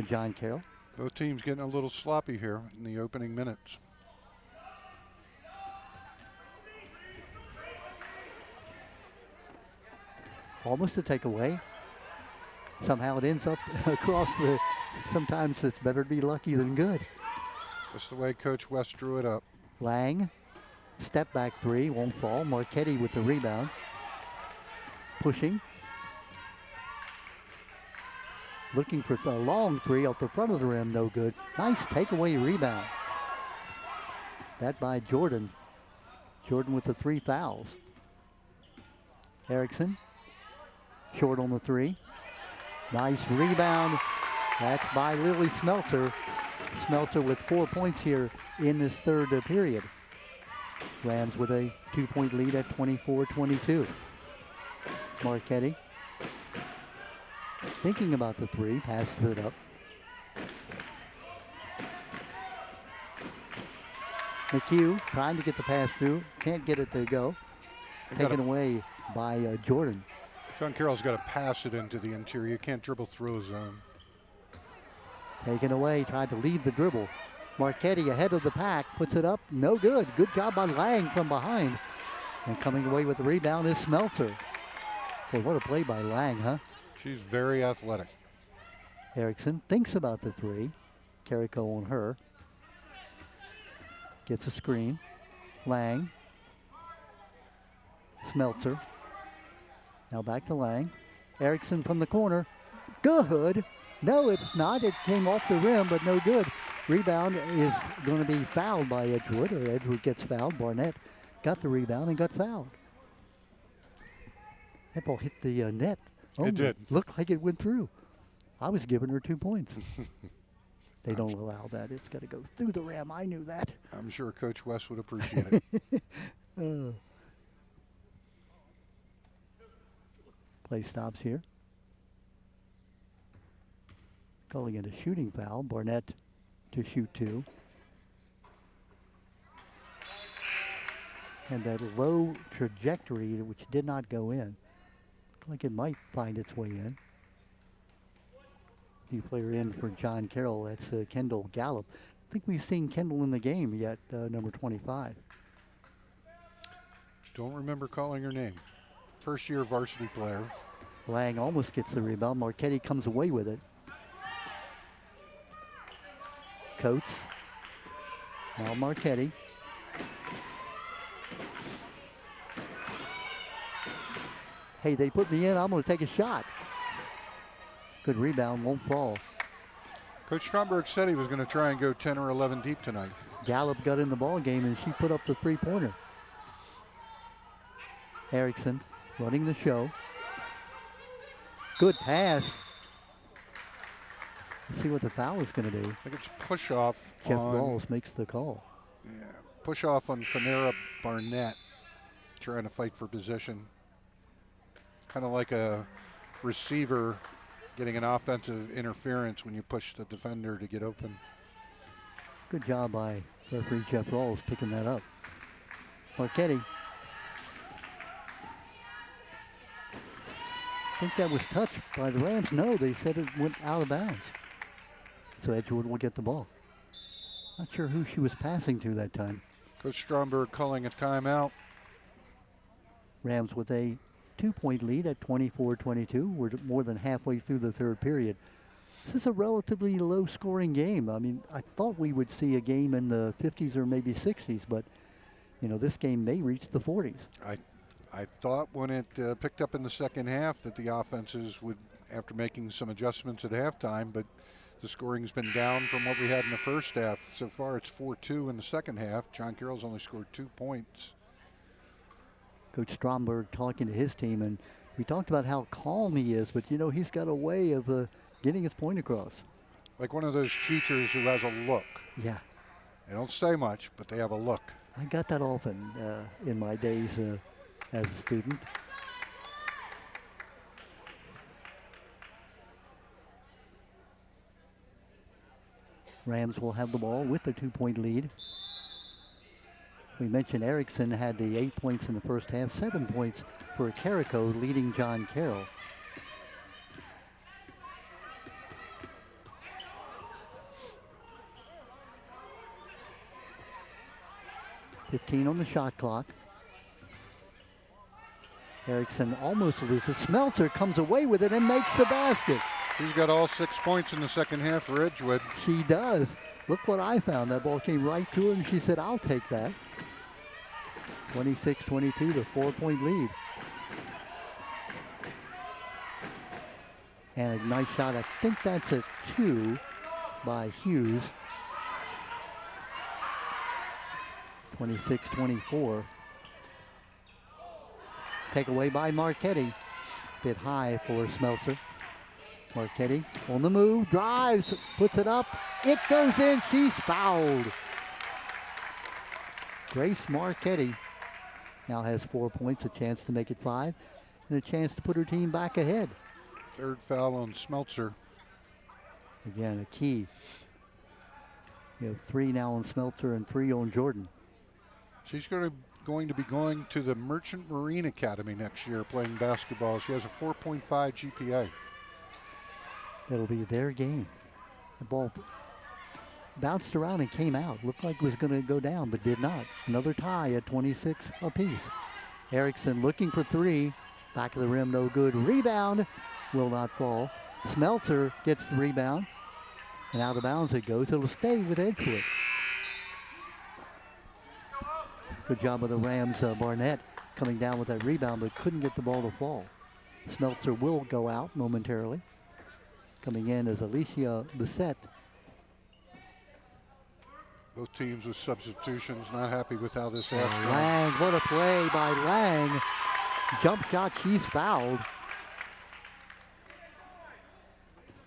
John Carroll. Both teams getting a little sloppy here in the opening minutes. Almost a takeaway. Somehow it ends up across the, sometimes it's better to be lucky than good. That's the way Coach West drew it up. Lang, step back 3, won't fall. Marchetti with the rebound. Pushing. Looking for the long 3 off the front of the rim, no good. Nice takeaway rebound. That by Jordan. Jordan with the 3 fouls. Erickson, short on the 3. Nice rebound. That's by Lily Smeltzer. Smeltzer with 4 points here in this third period. Rams with a 2-point lead at 24-22. Marchetti thinking about the three, passes it up. McHugh trying to get the pass through, can't get it to go. Taken away by Jordan. John Carroll's got to pass it into the interior. You can't dribble through a zone. Taken away, tried to lead the dribble. Marchetti ahead of the pack, puts it up, no good. Good job by Lang from behind. And coming away with the rebound is Smeltzer. Boy, what a play by Lang, huh? She's very athletic. Erickson thinks about the three. Carrico on her. Gets a screen. Lang. Smeltzer. Now back to Lang. Erickson from the corner. Good. No, it's not. It came off the rim, but no good. Rebound is going to be fouled by Edgewood, or Edgewood gets fouled. Barnett got the rebound and got fouled. That ball hit the net. Oh, it did. Looked like it went through. I was giving her 2 points. They don't allow that. It's got to go through the rim. I knew that. I'm sure Coach West would appreciate it. Play stops here. Calling it a shooting foul. Barnett to shoot two. And that low trajectory, which did not go in. Looked like it might find its way in. New player in for John Carroll, that's Kendall Gallup. I think we've seen Kendall in the game yet, number 25. Don't remember calling her name. First year varsity player. Lang almost gets the rebound. Marchetti comes away with it. Coates. Now Marchetti. Hey, they put me in. I'm going to take a shot. Good rebound, won't fall. Coach Stromberg said he was going to try and go 10 or 11 deep tonight. Gallup got in the ball game, and she put up the three-pointer. Erickson running the show. Good pass. Let's see what the foul is going to do. I think it's push off. Jeff Rawls makes the call. Yeah, push off on Fanera Barnett, trying to fight for position. Kind of like a receiver getting an offensive interference when you push the defender to get open. Good job by referee Jeff Rawls picking that up. Marchetti. I think that was touched by the Rams. No, they said it went out of bounds. So Edgewood will get the ball. Not sure who she was passing to that time. Coach Stromberg calling a timeout. Rams with a 2-point lead at 24-22. We're more than halfway through the third period. This is a relatively low-scoring game. I mean, I thought we would see a game in the 50s or maybe 60s, but, you know, this game may reach the 40s. I thought when it picked up in the second half that the offenses would, after making some adjustments at halftime, but the scoring's been down from what we had in the first half. So far, it's 4-2 in the second half. John Carroll's only scored 2 points. Coach Stromberg talking to his team, and we talked about how calm he is, but, you know, he's got a way of getting his point across. Like one of those teachers who has a look. Yeah. They don't say much, but they have a look. I got that often in my days as a student. Rams will have the ball with the 2-point lead. We mentioned Erickson had the 8 points in the first half, 7 points for Carrico leading John Carroll. .15 on the shot clock. Erickson almost loses. Smeltzer comes away with it and makes the basket. She's got all 6 points in the second half for Edgewood. She does. Look what I found. That ball came right to her, and she said, I'll take that. 26-22, the 4-point lead. And a nice shot. I think that's a 2 by Hughes. 26-24. Take away by Marchetti. Bit high for Smeltzer. Marchetti on the move, drives, puts it up. It goes in, she's fouled. Grace Marchetti now has 4 points, a chance to make it 5, and a chance to put her team back ahead. Third foul on Smeltzer. Again, a key. You have 3 now on Smeltzer and 3 on Jordan. She's going to be going to the Merchant Marine Academy next year playing basketball. She has a 4.5 GPA. It'll be their game. The ball bounced around and came out. Looked like it was going to go down, but did not. Another tie at 26 apiece. Erickson looking for 3. Back of the rim, no good. Rebound, will not fall. Smeltzer gets the rebound, and out of bounds it goes. It'll stay with Edgewood. Good job of the Rams, Barnett, coming down with that rebound, but couldn't get the ball to fall. Smeltzer will go out momentarily. Coming in is Alicia Bissett. Both teams with substitutions, not happy with how this half gone. Lang, what a play by Lang. Jump shot, she's fouled.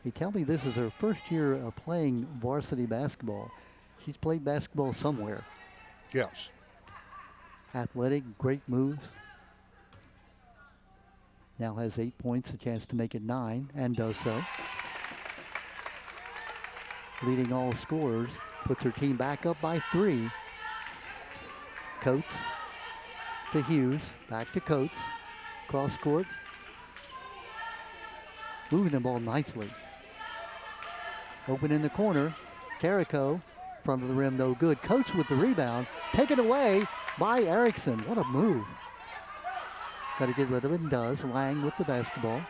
They tell me this is her first year playing varsity basketball. She's played basketball somewhere. Yes. Athletic, great moves. Now has 8 points, a chance to make it 9, and does so. Leading all scorers, puts her team back up by 3. Coates to Hughes, back to Coates, cross court. Moving the ball nicely. Open in the corner, Carrico, front of the rim, no good. Coates with the rebound, taken away by Erickson. What a move. Got to get rid of it, and does. Lang with the basketball.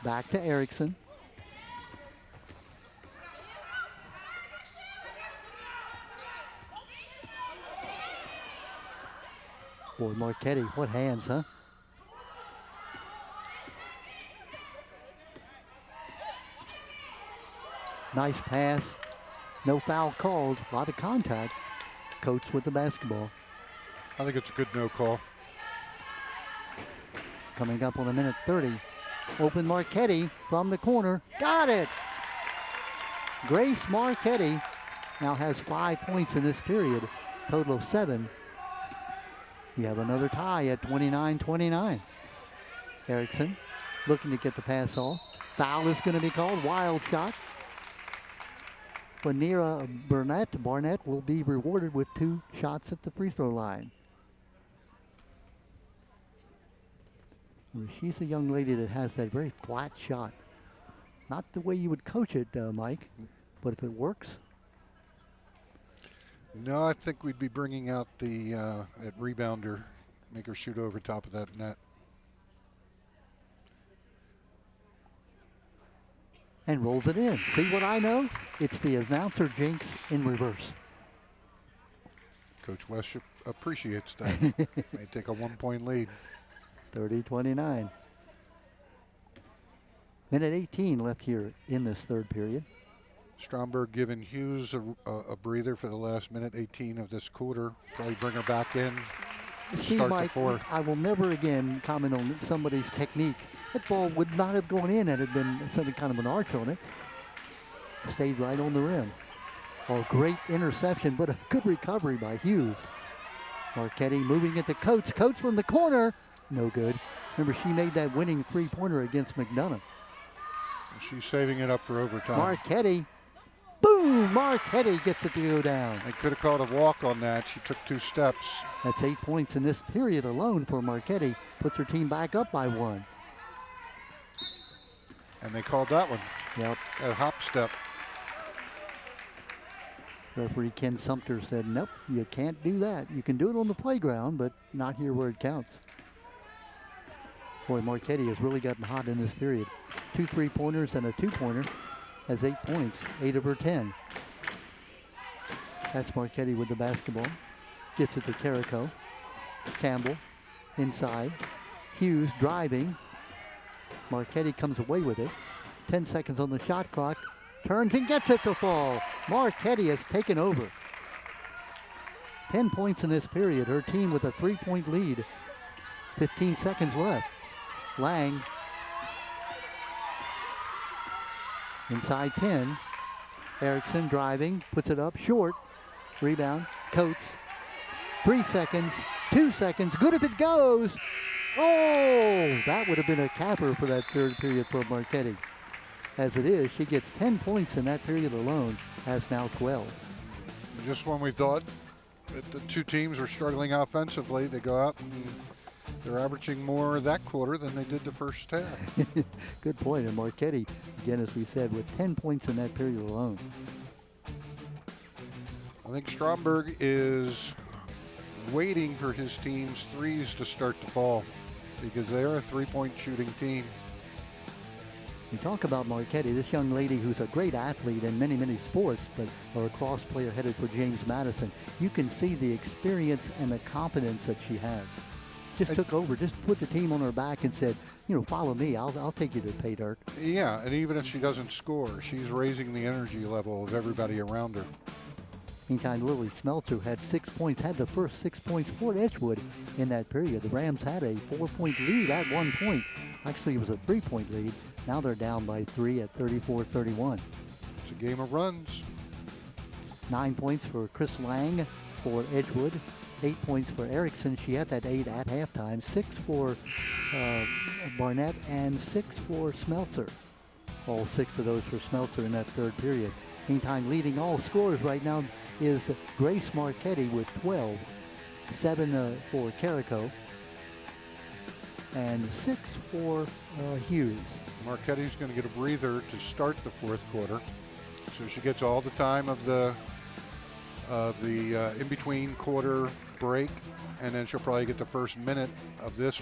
Back to Erickson. Boy, Marchetti, what hands, huh? Nice pass. No foul called. A lot of contact. Coates with the basketball. I think it's a good no call. Coming up on a minute 30. Open Marchetti from the corner. Got it! Grace Marchetti now has 5 points in this period. Total of 7. We have another tie at 29-29. Erickson looking to get the pass off. Foul is going to be called. Wild shot. Vanera Barnett will be rewarded with 2 shots at the free throw line. She's a young lady that has that very flat shot. Not the way you would coach it, Mike, but if it works. No, I think we'd be bringing out the rebounder, make her shoot over top of that net. And rolls it in. See what I know? It's the announcer jinx in reverse. Coach West appreciates that. May take a 1-point lead. 30-29. Minute 18 left here in this third period. Stromberg giving Hughes a breather for the last minute 18 of this quarter. Probably bring her back in. See, start Mike, the fourth. I will never again comment on somebody's technique. That ball would not have gone in had it been some kind of an arch on it. Stayed right on the rim. Oh, great interception, but a good recovery by Hughes. Marchetti moving it to Coates. Coates from the corner. No good. Remember, she made that winning three-pointer against McDonough. She's saving it up for overtime. Marchetti. Boom! Marchetti gets it to go down. They could have called a walk on that. She took 2 steps. That's 8 points in this period alone for Marchetti. Puts her team back up by 1. And they called that one. Yep. A hop step. Referee Ken Sumter said, nope, you can't do that. You can do it on the playground, but not here where it counts. Boy, Marchetti has really gotten hot in this period. 2 3-pointers and a 2-pointer. Has 8 points, 8 of her 10. That's Marchetti with the basketball. Gets it to Carrico. Campbell inside. Hughes driving. Marchetti comes away with it. 10 seconds on the shot clock. Turns and gets it to fall. Marchetti has taken over. 10 points in this period. Her team with a 3-point lead. 15 seconds left. Lang Inside 10. Erickson driving, puts it up short. Rebound, Coates. 3 seconds, 2 seconds, good if it goes. Oh, that would have been a capper for that third period for Marchetti. As it is, she gets 10 points in that period alone, has now 12. Just when we thought that the two teams were struggling offensively, they go out and they're averaging more that quarter than they did the first half. Good point. And Marchetti, again, as we said, with 10 points in that period alone. I think Stromberg is waiting for his team's threes to start to fall because they're a three-point shooting team. You talk about Marchetti, this young lady who's a great athlete in many, many sports, but a lacrosse player headed for James Madison. You can see the experience and the confidence that she has. Just took over, just put the team on her back and said, you know, follow me, I'll take you to pay dirt. Yeah, and even if she doesn't score, she's raising the energy level of everybody around her. Meantime, Lily Smeltzer had 6 points, had the first 6 points for Edgewood in that period. The Rams had a 4-point lead at 1 point. Actually, it was a 3-point lead. Now they're down by 3 at 34-31. It's a game of runs. 9 points for Chris Lang for Edgewood. 8 points for Erickson. She had that 8 at halftime. 6 for Barnett and 6 for Smeltzer. All 6 of those for Smeltzer in that third period. Meantime, leading all scorers right now is Grace Marchetti with 12. 7 for Carrico. And 6 for Hughes. Marchetti's going to get a breather to start the fourth quarter. So she gets all the time of the in-between quarter break, and then she'll probably get the first minute of this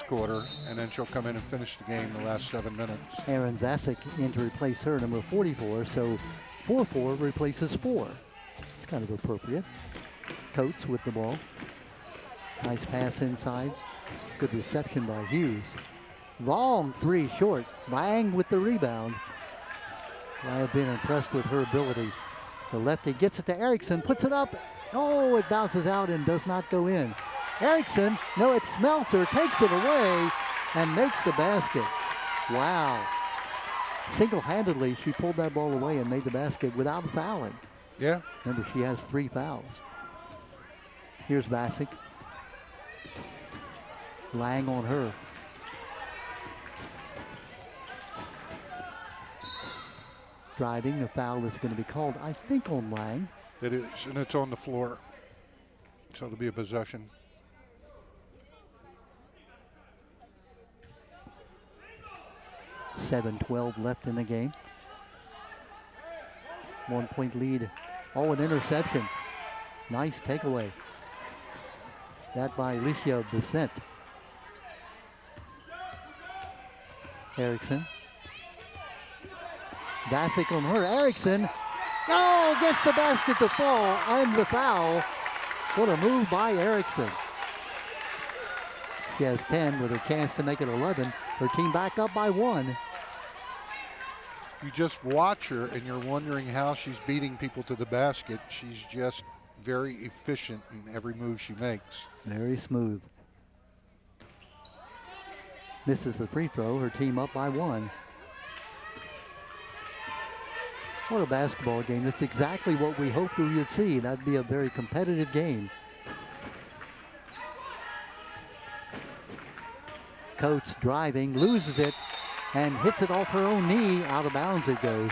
quarter, and then she'll come in and finish the game the last 7 minutes. Aaron Vasic in to replace her, number 44, so 4-4 replaces 4. It's kind of appropriate. Coates with the ball. Nice pass inside. Good reception by Hughes. Long three short. Lang with the rebound. I have been impressed with her ability. The lefty gets it to Erickson, puts it up. Oh, it bounces out and does not go in. Erickson, no, it's Smeltzer, takes it away and makes the basket. Wow. Single-handedly, she pulled that ball away and made the basket without fouling. Yeah. Remember, she has 3 fouls. Here's Vasic. Lang on her. Driving, the foul is going to be called, I think, on Lang. It is, and it's on the floor. So it'll be a possession. .12 left in the game. 1 point lead. Oh, an interception. Nice takeaway. That by Alicia Bissett. Erickson. Vasic on her. Erickson. Oh, gets the basket to fall and the foul. What a move by Erickson. She has 10 with a chance to make it 11. Her team back up by 1. You just watch her and you're wondering how she's beating people to the basket. She's just very efficient in every move she makes. Very smooth. Misses the free throw. Her team up by 1. What a basketball game. It's exactly what we hoped we would see. That'd be a very competitive game. Coates driving, loses it, and hits it off her own knee. Out of bounds it goes.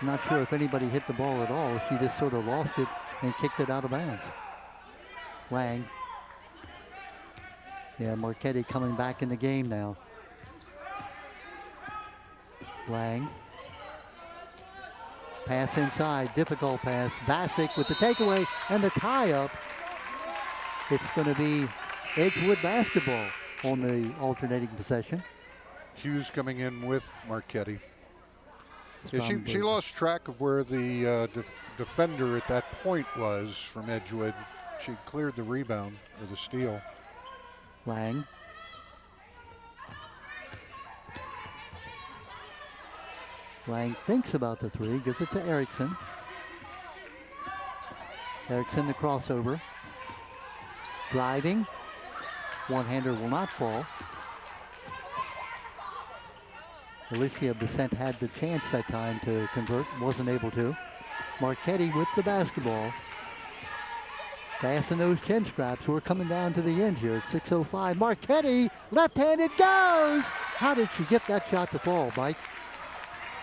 I'm not sure if anybody hit the ball at all. She just sort of lost it and kicked it out of bounds. Lang. Yeah, Marchetti coming back in the game now. Lang. Pass inside, difficult pass. Vasic with the takeaway and the tie-up. It's going to be Edgewood basketball on the alternating possession. Hughes coming in with Marchetti. Yeah, she lost track of where the defender at that point was from Edgewood. She cleared the rebound or the steal. Lang. Lang thinks about the 3, gives it to Erickson. Erickson the crossover. Driving. One-hander will not fall. Alicia Bissett had the chance that time to convert, wasn't able to. Marchetti with the basketball. Fasten those chin straps. We're coming down to the end here at 6:05. Marchetti, left-handed goes. How did she get that shot to fall, Mike?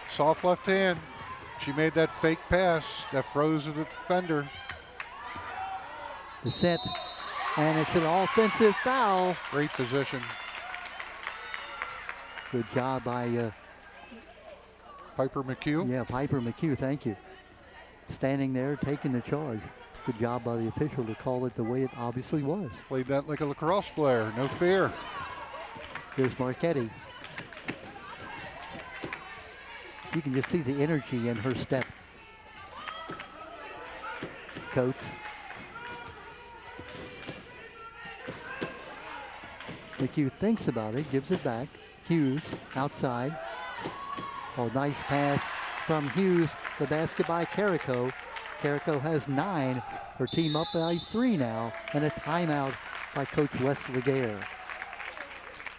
Soft left hand. She made that fake pass that froze the defender. Bissett, and it's an offensive foul. Great position. Good job by Piper McHugh. Yeah, Piper McHugh, thank you. Standing there, taking the charge. Good job by the official to call it the way it obviously was. Played that like a lacrosse player, no fear. Here's Marchetti. You can just see the energy in her step. Coates. McHugh thinks about it, gives it back. Hughes outside. Oh, nice pass from Hughes. The basket by Carrico. Carrico has 9. Her team up by 3 now. And a timeout by Coach Wes Laguerre.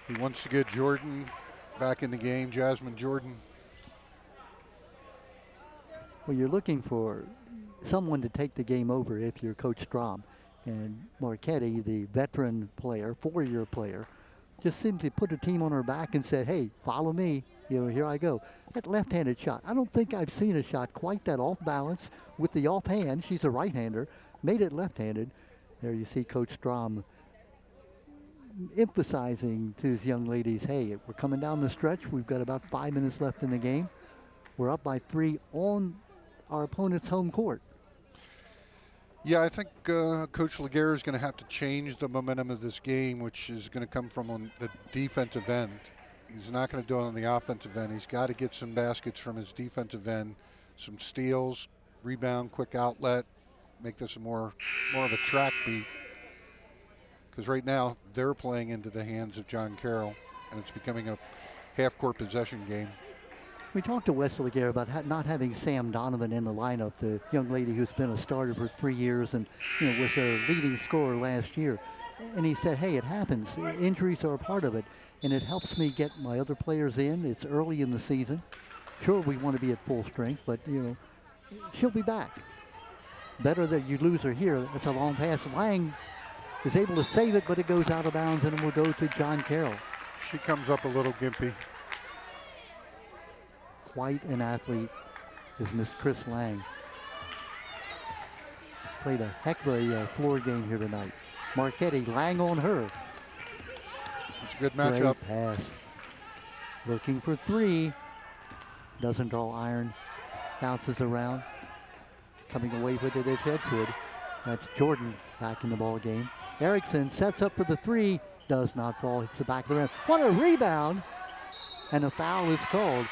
He wants to get Jordan back in the game, Jasmine Jordan. Well, you're looking for someone to take the game over if you're Coach Strom. And Marchetti, the veteran player, 4-year player, just simply put a team on her back and said, hey, follow me. You know, here I go. That left-handed shot, I don't think I've seen a shot quite that off balance with the offhand. She's a right-hander, made it left-handed. There you see Coach Strom emphasizing to his young ladies, hey, we're coming down the stretch. We've got about 5 minutes left in the game. We're up by 3 on our opponent's home court. Yeah, I think Coach Laguerre is going to have to change the momentum of this game, which is going to come from on the defensive end. He's not going to do it on the offensive end. He's got to get some baskets from his defensive end, some steals, rebound, quick outlet, make this more of a track beat. Because right now they're playing into the hands of John Carroll, and it's becoming a half-court possession game. We talked to Wes Laguerre about not having Sam Donovan in the lineup, the young lady who's been a starter for 3 years and was a leading scorer last year. And he said, hey, it happens. Injuries are a part of it, and it helps me get my other players in. It's early in the season. Sure, we want to be at full strength, but, she'll be back. Better that you lose her here. It's a long pass. Lang is able to save it, but it goes out of bounds, and it will go to John Carroll. She comes up a little gimpy. Quite an athlete is Miss Chris Lang. Played a heck of a floor game here tonight. Marchetti, Lang on her. It's a good matchup. Great pass. Looking for 3. Doesn't draw iron. Bounces around. Coming away with it is Edgewood. That's Jordan back in the ball game. Erickson sets up for the 3. Does not fall. Hits the back of the rim. What a rebound! And a foul is called.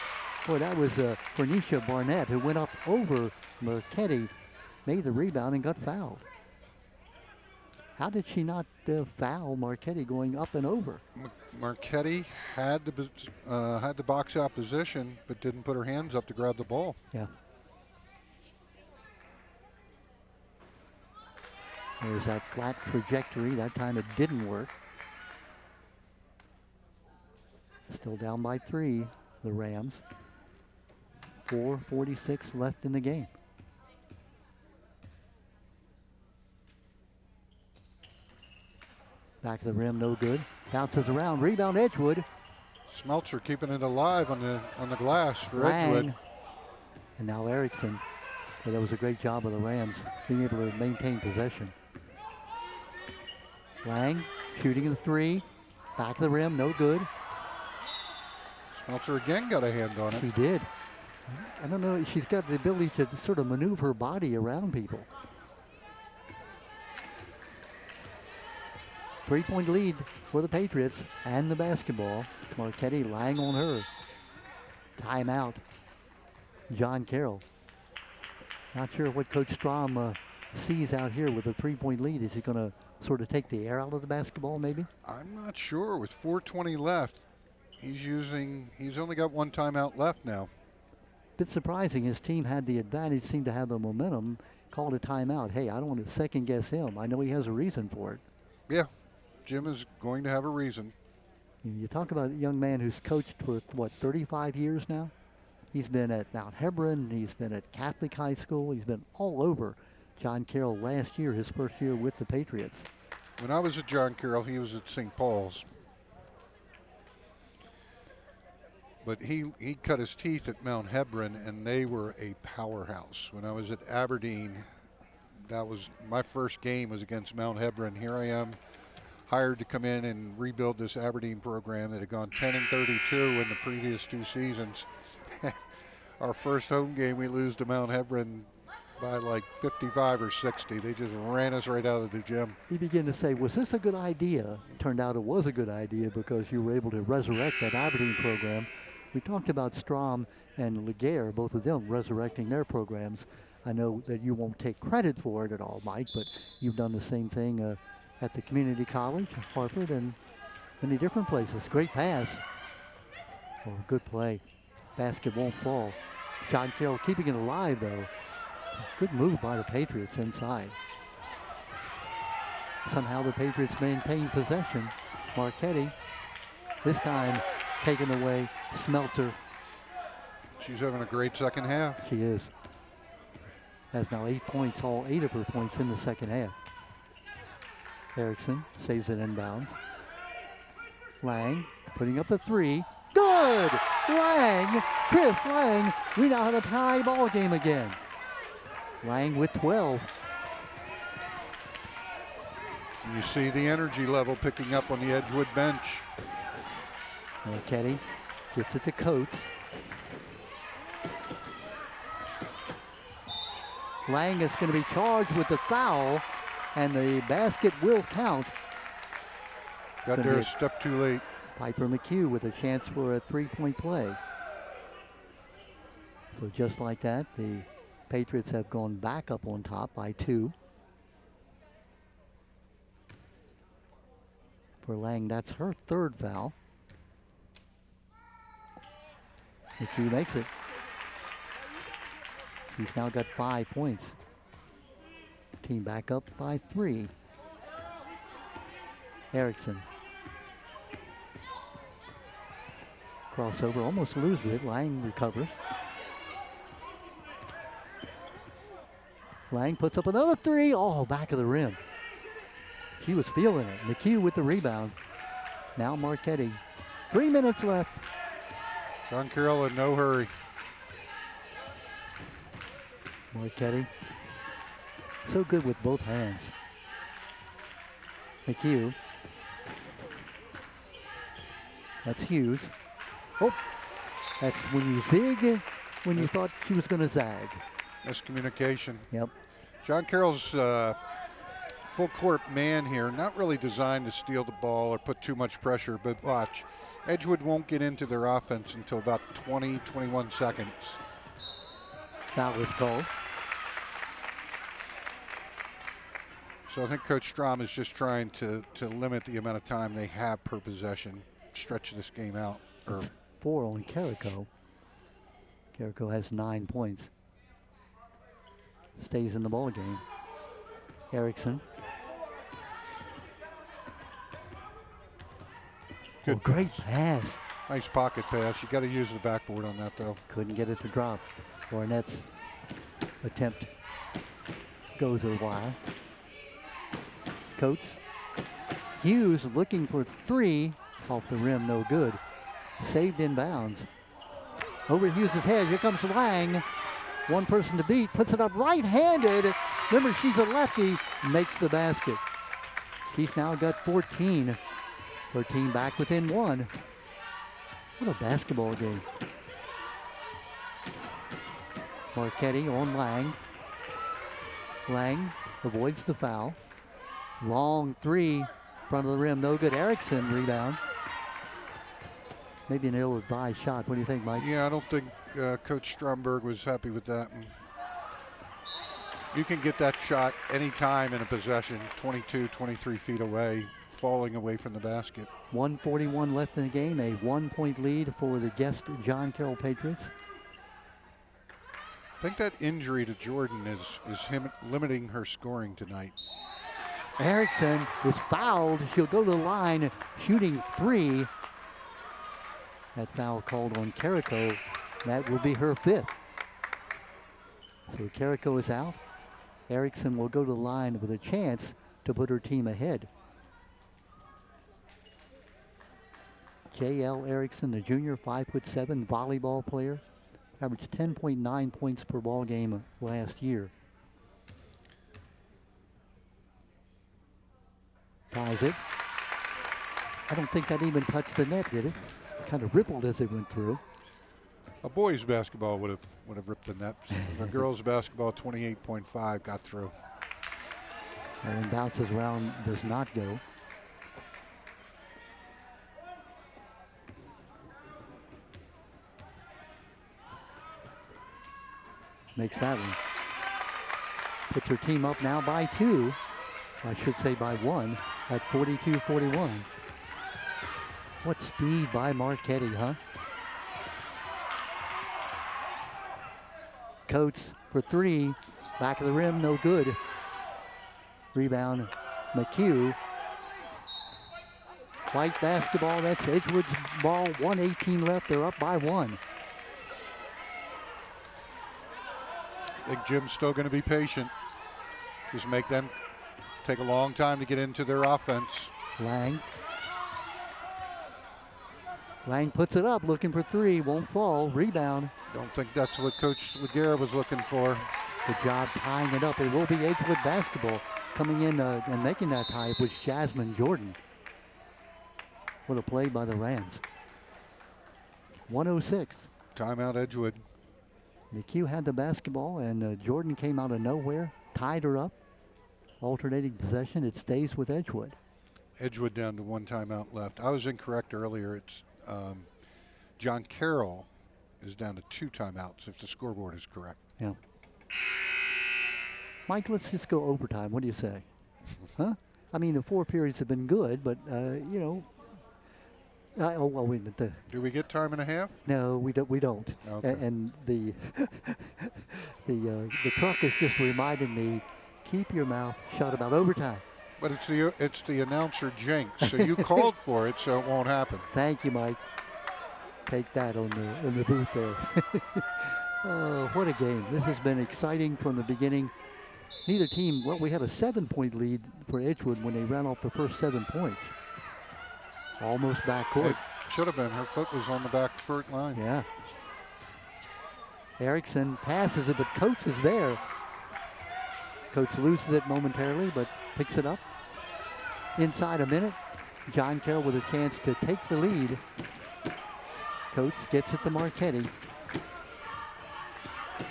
Boy, that was Bernicia Barnett, who went up over Marchetti, made the rebound and got fouled. How did she not foul Marchetti going up and over? Marchetti had the box out position, but didn't put her hands up to grab the ball. Yeah. There's that flat trajectory. That time it didn't work. Still down by 3, the Rams. 4:46 left in the game. Back of the rim, no good. Bounces around, rebound Edgewood. Smeltzer keeping it alive on the glass for Lang. Edgewood. And now Erickson. But that was a great job of the Rams being able to maintain possession. Lang shooting the 3. Back of the rim, no good. Smeltzer again got a hand on it. She did. I don't know, she's got the ability to sort of maneuver her body around people. 3-point lead for the Patriots and the basketball. Marchetti, Lang on her. Timeout. John Carroll. Not sure what Coach Strom sees out here with a 3-point lead. Is he going to sort of take the air out of the basketball maybe? I'm not sure. With 4:20 left, he's only got 1 timeout left now. Bit surprising. His team had the advantage, seemed to have the momentum, called a timeout. Hey, I don't want to second guess him. I know he has a reason for it. Yeah, Jim is going to have a reason. You talk about a young man who's coached for, what, 35 years now? He's been at Mount Hebron. He's been at Catholic High School. He's been all over. John Carroll last year, his first year with the Patriots. When I was at John Carroll, he was at St. Paul's. But he cut his teeth at Mount Hebron, and they were a powerhouse. When I was at Aberdeen, that was my first game was against Mount Hebron. Here I am, hired to come in and rebuild this Aberdeen program that had gone 10-32 in the previous 2 seasons. Our first home game, we lose to Mount Hebron by like 55 or 60. They just ran us right out of the gym. You begin to say, was this a good idea? It turned out it was a good idea because you were able to resurrect that Aberdeen program. We talked about Strom and Laguerre, both of them resurrecting their programs. I know that you won't take credit for it at all, Mike, but you've done the same thing at the community college, Harford, and many different places. Great pass. Oh, good play. Basket won't fall. John Carroll keeping it alive, though. Good move by the Patriots inside. Somehow the Patriots maintain possession. Marchetti, this time taken away. Smeltzer. She's having a great second half. She is. Has now 8 points, all 8 of her points in the second half. Erickson saves it inbounds. Lang putting up the 3. Good! Lang, Chris Lang. We now have a tie ball game again. Lang with 12. You see the energy level picking up on the Edgewood bench. Marchetti gets it to Coates. Lang is going to be charged with the foul, and the basket will count. Got there a step too late. Piper McHugh with a chance for a 3-point play. So just like that, the Patriots have gone back up on top by 2. For Lang, that's her 3rd foul. McHugh makes it. He's now got 5 points. Team back up by 3. Erickson. Crossover, almost loses it. Lang recovers. Lang puts up another 3. Oh, back of the rim. She was feeling it. McHugh with the rebound. Now Marchetti. 3 minutes left. John Carroll in no hurry. Marchetti. So good with both hands. McHugh. That's Hughes. Oh, that's when you zig, when you thought she was going to zag. Miscommunication. Yep. John Carroll's full court man here, not really designed to steal the ball or put too much pressure, but watch. Edgewood won't get into their offense until about 20, 21 seconds. Foul was called. So I think Coach Strom is just trying to limit the amount of time they have per possession, stretch this game out. It's 4 on Carrico. Carrico has 9 points. Stays in the ball game. Erickson. Good Oh, great pass. Nice pocket pass. You got to use the backboard on that, though. Couldn't get it to drop. Barnett's attempt goes a while. Coates. Hughes looking for 3. Off the rim, no good. Saved inbounds. Over Hughes' head. Here comes Lang. One person to beat. Puts it up right-handed. Remember, she's a lefty. Makes the basket. She's now got 14. Her team back within 1. What a basketball game. Marchetti on Lang. Lang avoids the foul. Long 3. Front of the rim, no good. Erickson rebound. Maybe an ill-advised shot. What do you think, Mike? Yeah, I don't think Coach Stromberg was happy with that. You can get that shot anytime in a possession, 22, 23 feet away, falling away from the basket. 1:41 left in the game, a 1-point lead for the guest John Carroll Patriots. I think that injury to Jordan is him limiting her scoring tonight. Erickson is fouled. She'll go to the line, shooting 3. That foul called on Carrico. That will be her 5th. So Carrico is out. Erickson will go to the line with a chance to put her team ahead. J.L. Erickson, the junior, 5'7" volleyball player, averaged 10.9 points per ball game last year. Ties it. I don't think that even touched the net, did it? Kind of rippled as it went through. A boys' basketball would have ripped the net. A girls' basketball, 28.5, got through. And then bounces around, does not go. Makes that one. Puts her team up now by 2. I should say by 1 at 42-41. What speed by Marchetti, huh? Coates for 3. Back of the rim, no good. Rebound, McHugh. White basketball, that's Edgewood's ball. 1:18 left, they're up by 1. I think Jim's still going to be patient. Just make them take a long time to get into their offense. Lang puts it up, looking for 3, won't fall. Rebound. Don't think that's what Coach Laguerre was looking for. Good job tying it up. It will be Edgewood basketball. Coming in and making that tie was Jasmine Jordan. What a play by the Rams. 106. Timeout Edgewood. McHugh had the basketball, and Jordan came out of nowhere, tied her up. Alternating possession, it stays with Edgewood. Edgewood down to 1 timeout left. I was incorrect earlier. It's John Carroll is down to 2 timeouts if the scoreboard is correct. Yeah. Mike, let's just go overtime. What do you say? Huh? I mean, the 4 periods have been good, but, you know. Oh, well, wait a minute. Do we get time and a half? No, we don't. Okay. And the the truck has just reminded me, keep your mouth shut about overtime. But it's the announcer jinx, so you called for it, so it won't happen. Thank you, Mike. Take that on the booth there. Oh, what a game. This has been exciting from the beginning. Neither team, well, we had a 7-point lead for Edgewood when they ran off the first 7 points. Almost backcourt. It should have been. Her foot was on the backcourt line. Yeah. Erickson passes it, but Coates is there. Coates loses it momentarily, but picks it up. Inside a minute, John Carroll with a chance to take the lead. Coates gets it to Marchetti.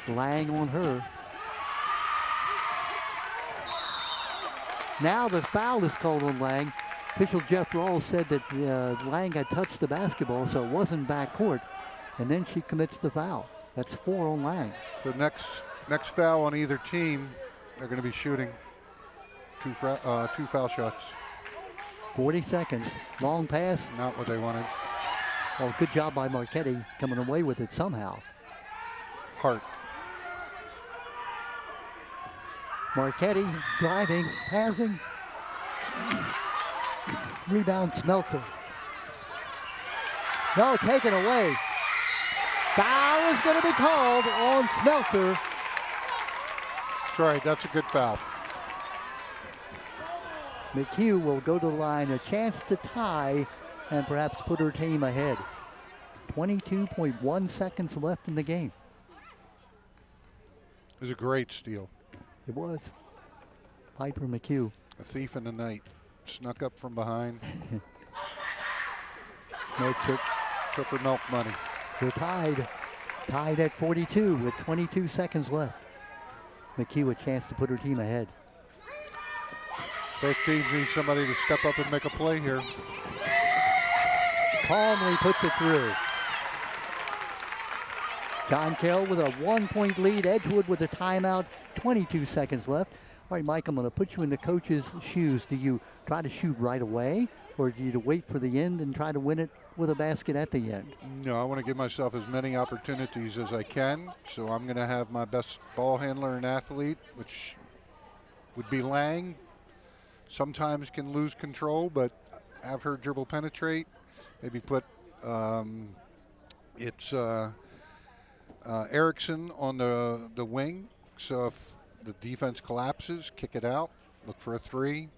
Lang on her. Now the foul is called on Lang. Official Jeff Rawls said that Lang had touched the basketball, so it wasn't backcourt. And then she commits the foul. That's 4 on Lang. So next foul on either team, they're going to be shooting 2 foul shots. 40 seconds. Long pass. Not what they wanted. Oh, good job by Marchetti coming away with it somehow. Hart. Marchetti driving, passing. Rebound, Smelter. No, taken away. Foul is going to be called on Smelter. That's right, that's a good foul. McHugh will go to the line, a chance to tie and perhaps put her team ahead. 22.1 seconds left in the game. It was a great steal. It was. Piper McHugh. A thief in the night. Snuck up from behind. Makes it. Took her milk money. We're tied. Tied at 42 with 22 seconds left. McHugh a chance to put her team ahead. Both teams need somebody to step up and make a play here. Calmly puts it through. John Carroll with a 1-point lead. Edgewood with a timeout. 22 seconds left. All right, Mike, I'm going to put you in the coach's shoes. Do you try to shoot right away, or do you wait for the end and try to win it with a basket at the end? No, I want to give myself as many opportunities as I can. So I'm going to have my best ball handler and athlete, which would be Lang. Sometimes can lose control, but have her dribble penetrate. Maybe put It's Erickson on the wing. So if the defense collapses, kick it out, look for a three.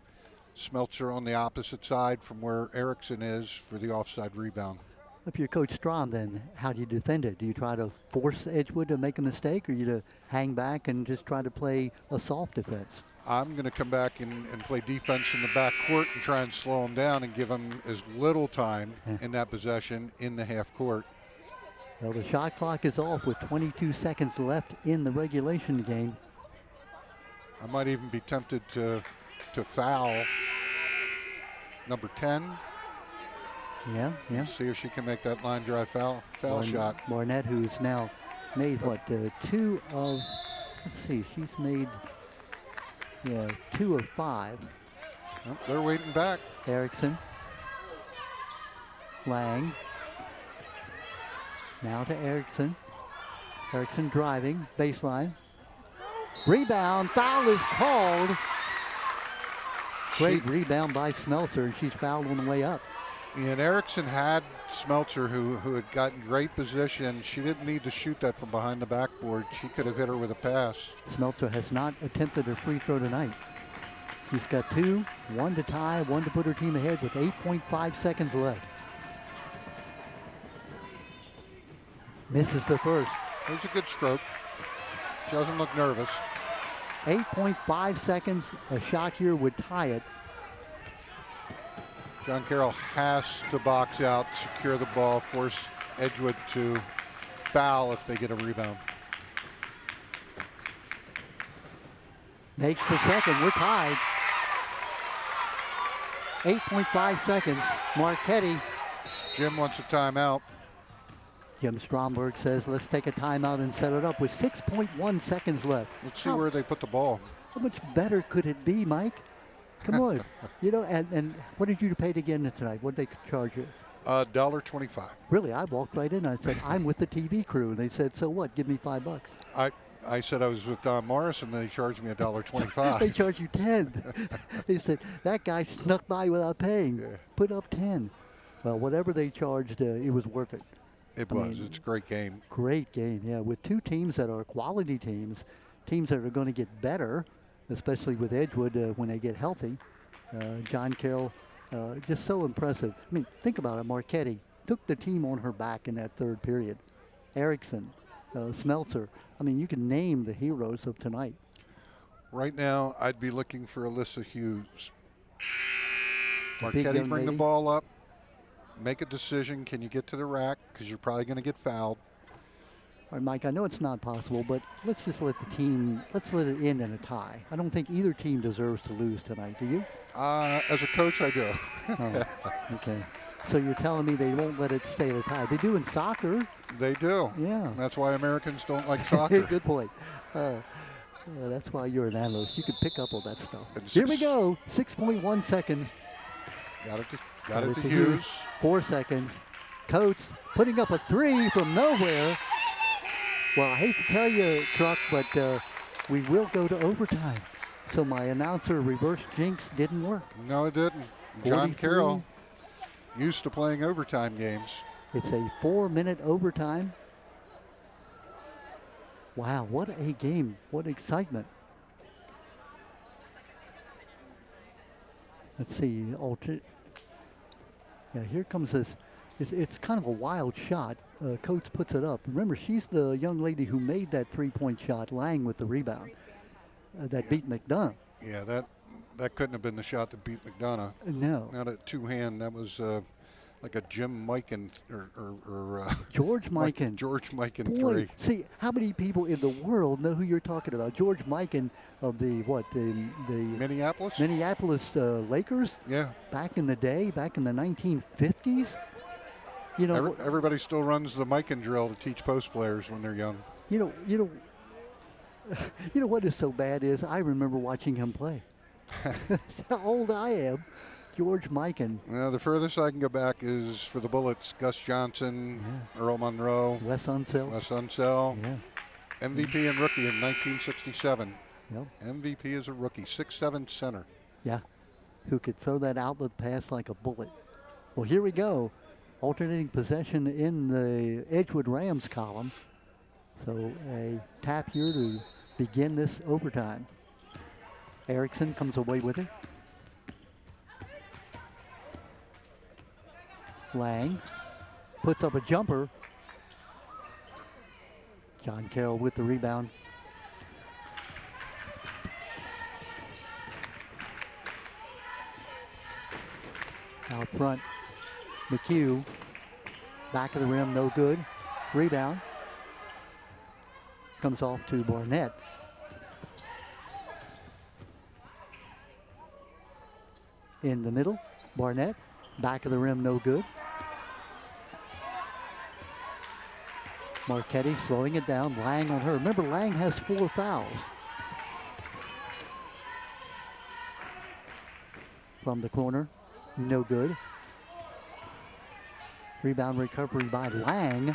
Smeltzer on the opposite side from where Erickson is for the offside rebound. If you're Coach Strom, then how do you defend it? Do you try to force Edgewood to make a mistake, or you to hang back and just try to play a soft defense? I'm going to come back and play defense in the back court and try and slow them down and give them as little time in that possession in the half court. Well, the shot clock is off with 22 seconds left in the regulation game. I might even be tempted to foul number 10. Yeah. See if she can make that line drive foul shot. Barnett, who's now made what, two of, let's see, she's made, 2 of 5. Oh, they're waiting back. Erickson. Lang. Now to Erickson. Erickson driving, baseline. Rebound, foul is called. Great rebound by Smeltzer, and she's fouled on the way up. And Erickson had Smeltzer, who had gotten great position. She didn't need to shoot that from behind the backboard. She could have hit her with a pass. Smeltzer has not attempted her free throw tonight. She's got 2, 1 to tie, 1 to put her team ahead with 8.5 seconds left. Misses the first. There's a good stroke. She doesn't look nervous. 8.5 seconds. A shot here would tie it. John Carroll has to box out, secure the ball, force Edgewood to foul if they get a rebound. Makes the second. We're tied. 8.5 seconds. Marchetti. Jim wants a timeout. Jim Stromberg says, let's take a timeout and set it up with 6.1 seconds left. Let's see where they put the ball. How much better could it be, Mike? Come on. And what did you pay to get in tonight? What did they charge you? $1.25. Really, I walked right in. I said, I'm with the TV crew. And they said, so what? Give me $5. I said I was with Don Morrison, and they charged me $1.25. They charged you 10. They said, that guy snuck by without paying. Yeah. Put up 10. Well, whatever they charged, it was worth it. It was. It's a great game. Great game, yeah. With 2 teams that are quality teams that are going to get better, especially with Edgewood when they get healthy. John Carroll, just so impressive. I mean, think about it. Marchetti took the team on her back in that third period. Erickson, Smeltzer. I mean, you can name the heroes of tonight. Right now, I'd be looking for Alyssa Hughes. Big Marchetti, young bring the lady. ball up. Make a decision. Can you get to the rack? Because you're probably going to get fouled. All right, Mike, I know it's not possible, but let's just let it end in a tie. I don't think either team deserves to lose tonight, do you? As a coach, I do. Oh, okay. So you're telling me they won't let it stay at a tie. They do in soccer. They do. Yeah. That's why Americans don't like soccer. Good point. That's why you're an analyst. You can pick up all that stuff. And Here we go. 6.1 seconds. Got it to Hughes. 4 seconds. Coates putting up a 3 from nowhere. Well, I hate to tell you, Truck, but we will go to overtime. So my announcer reverse jinx didn't work. No, it didn't. John 43. Carroll used to playing overtime games. It's a 4-minute overtime. Wow, what a game. What excitement. Let's see. Yeah, here comes this. It's kind of a wild shot. Coates puts it up. Remember, she's the young lady who made that 3-point shot, Lang with the rebound. That beat McDonough. Yeah, that couldn't have been the shot that beat McDonough. No. Not a two-hand. That was like a Jim Mikan or George Mikan. George Mikan Boy, 3. see, how many people in the world know who you're talking about? George Mikan of the Minneapolis? Minneapolis Lakers? Yeah. Back in the day, back in the 1950s? You know, Everybody still runs the Mikan drill to teach post players when they're young. You know what is so bad is I remember watching him play. That's how old I am. George Mikan. The furthest I can go back is for the Bullets. Gus Johnson, Earl Monroe, Wes Unseld. Yeah. MVP and rookie in 1967. Yep. MVP as a rookie, 6'7" center. Yeah. Who could throw that outlet pass like a bullet. Well, here we go. Alternating possession in the Edgewood Rams column. So a tap here to begin this overtime. Erickson comes away with it. Lang puts up a jumper. John Carroll with the rebound. Out front, McHugh, back of the rim, no good. Rebound. Comes off to Barnett. In the middle, Barnett, back of the rim, no good. Marchetti slowing it down, Lang on her. Remember, Lang has 4 fouls. From the corner, no good. Rebound recovery by Lang.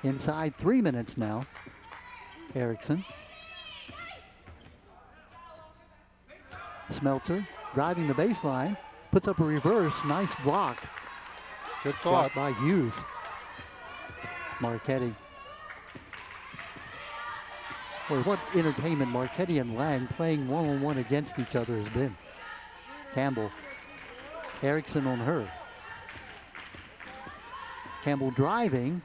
Inside 3 minutes now. Erickson. Smeltzer driving the baseline, puts up a reverse, nice block. Good thought by Hughes. Marchetti. Boy, what entertainment Marchetti and Lang playing one-on-one against each other has been. Campbell. Erickson on her. Campbell driving,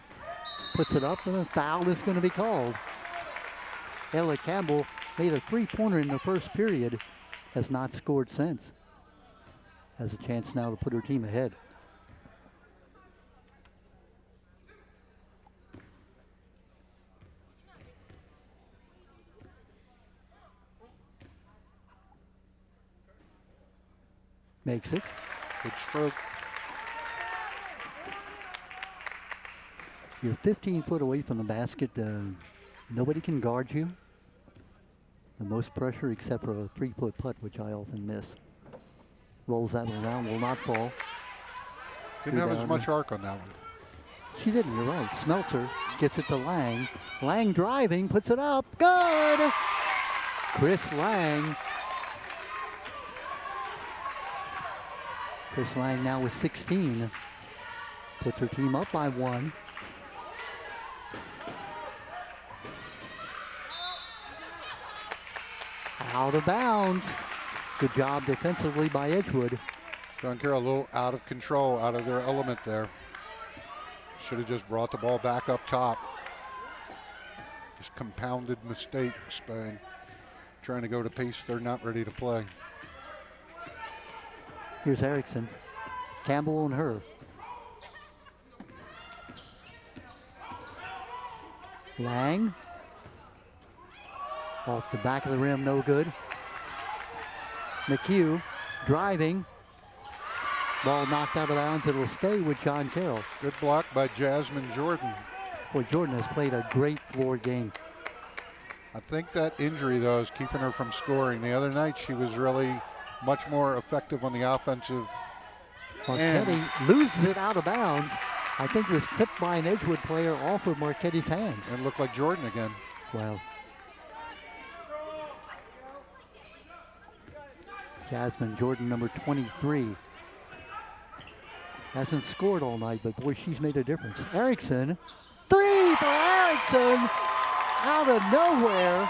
puts it up, and a foul is going to be called. Ella Campbell made a 3-pointer in the first period, has not scored since. Has a chance now to put her team ahead. Makes it. Good stroke. You're 15 foot away from the basket. Nobody can guard you. The most pressure except for a 3-foot putt, which I often miss. Rolls that one around, will not fall. Didn't have as much arc on that one. She didn't, you're right. Smeltzer gets it to Lang. Lang driving, puts it up. Good! Chris Lang. Chris Lang now with 16. Puts her team up by 1. Out of bounds. Good job defensively by Edgewood. John Carroll a little out of control, out of their element there. Should have just brought the ball back up top. Just compounded mistakes by trying to go to pace they're not ready to play. Here's Erickson. Campbell on her. Lang. Off the back of the rim, no good. McHugh driving. Ball knocked out of bounds. It will stay with John Carroll. Good block by Jasmine Jordan. Boy, Jordan has played a great floor game. I think that injury, though, is keeping her from scoring. The other night, she was really much more effective on the offensive Marchetti end. loses it out of bounds. I think it was tipped by an Edgewood player off of Marchetti's hands. It looked like Jordan again. Wow. Jasmine Jordan, number 23. Hasn't scored all night, but boy, she's made a difference. Erickson, 3 for Erickson, out of nowhere.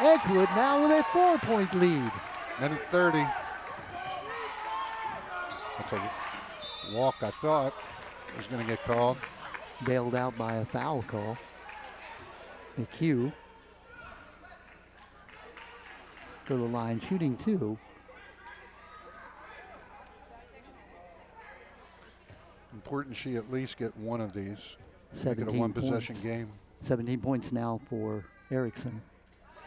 Edgewood now with a 4-point lead. Minute 30. That's a walk, I thought, was going to get called. Bailed out by a foul call. McHugh. Go to the line, shooting 2. Important she at least get one of these. Make it a 17 one-possession points. game. 17 points now for Erickson.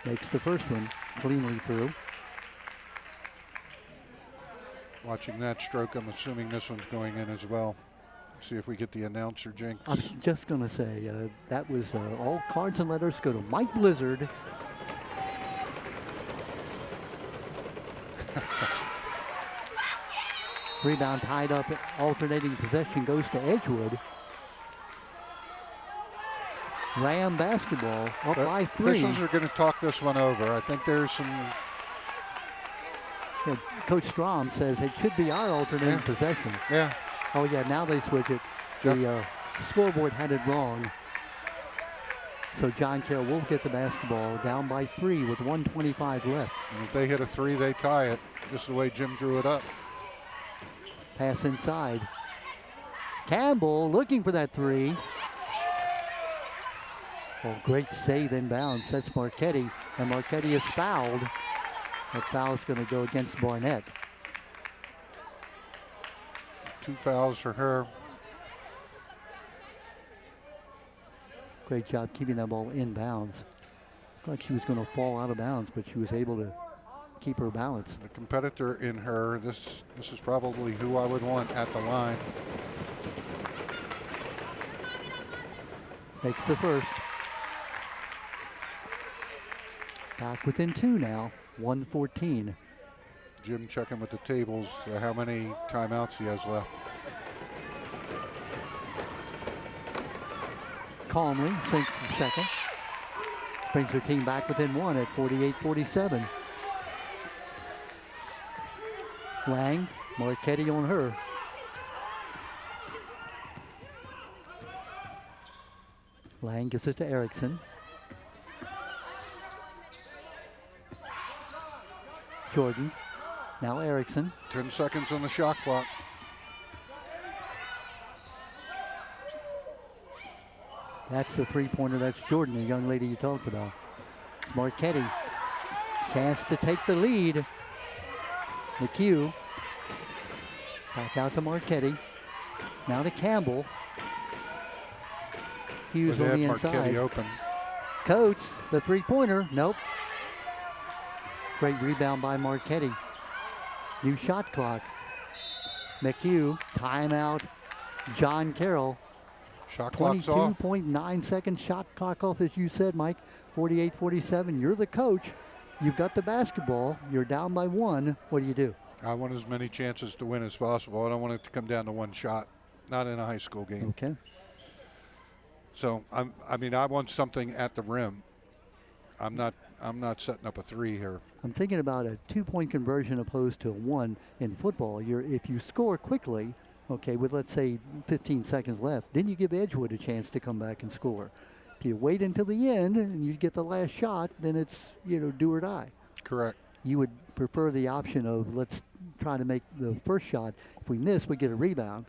Makes the first one cleanly through. Watching that stroke, I'm assuming this one's going in as well. See if we get the announcer jinx. I was just going to say, that was all cards and letters go to Mike Blizzard. Rebound tied up, alternating possession goes to Edgewood. Ram basketball up by 3. Officials are going to talk this one over. I think there's some... Yeah, Coach Strom says it should be our alternating possession. Yeah. Oh, yeah, now they switch it. The scoreboard had it wrong. So John Carroll will get the basketball down by 3 with 1:25 left. And if they hit a 3, they tie it, just the way Jim drew it up. Pass inside. Campbell looking for that 3. Oh, great save inbound. Sets Marchetti, and Marchetti is fouled. That foul is going to go against Barnett. 2 fouls for her. Great job keeping that ball in bounds. Looked like she was going to fall out of bounds, but she was able to keep her balance. The competitor in her, this is probably who I would want at the line. Makes the first. Back within 2 now, 1:14. Jim checking with the tables how many timeouts he has left. Calmly sinks the second. Brings her team back within 1 at 48-47. Lang, Marchetti on her. Lang gives it to Erickson. Jordan, now Erickson. 10 seconds on the shot clock. That's the 3-pointer. That's Jordan, the young lady you talked about. Marchetti, chance to take the lead. McHugh, back out to Marchetti. Now to Campbell. Hughes on the inside. Marchetti open. Coates, the 3-pointer, nope. Great rebound by Marchetti. New shot clock. McHugh, timeout. John Carroll. Shot clock's off. 22.9 seconds shot clock off, as you said, Mike. 48-47. You're the coach. You've got the basketball. You're down by 1. What do? I want as many chances to win as possible. I don't want it to come down to 1 shot. Not in a high school game. Okay. So I want something at the rim. I'm not setting up a 3 here. I'm thinking about a 2-point conversion opposed to a 1 in football. If you score quickly, okay, with let's say 15 seconds left, then you give Edgewood a chance to come back and score. If you wait until the end and you get the last shot, then it's, do or die. Correct. You would prefer the option of let's try to make the first shot. If we miss, we get a rebound.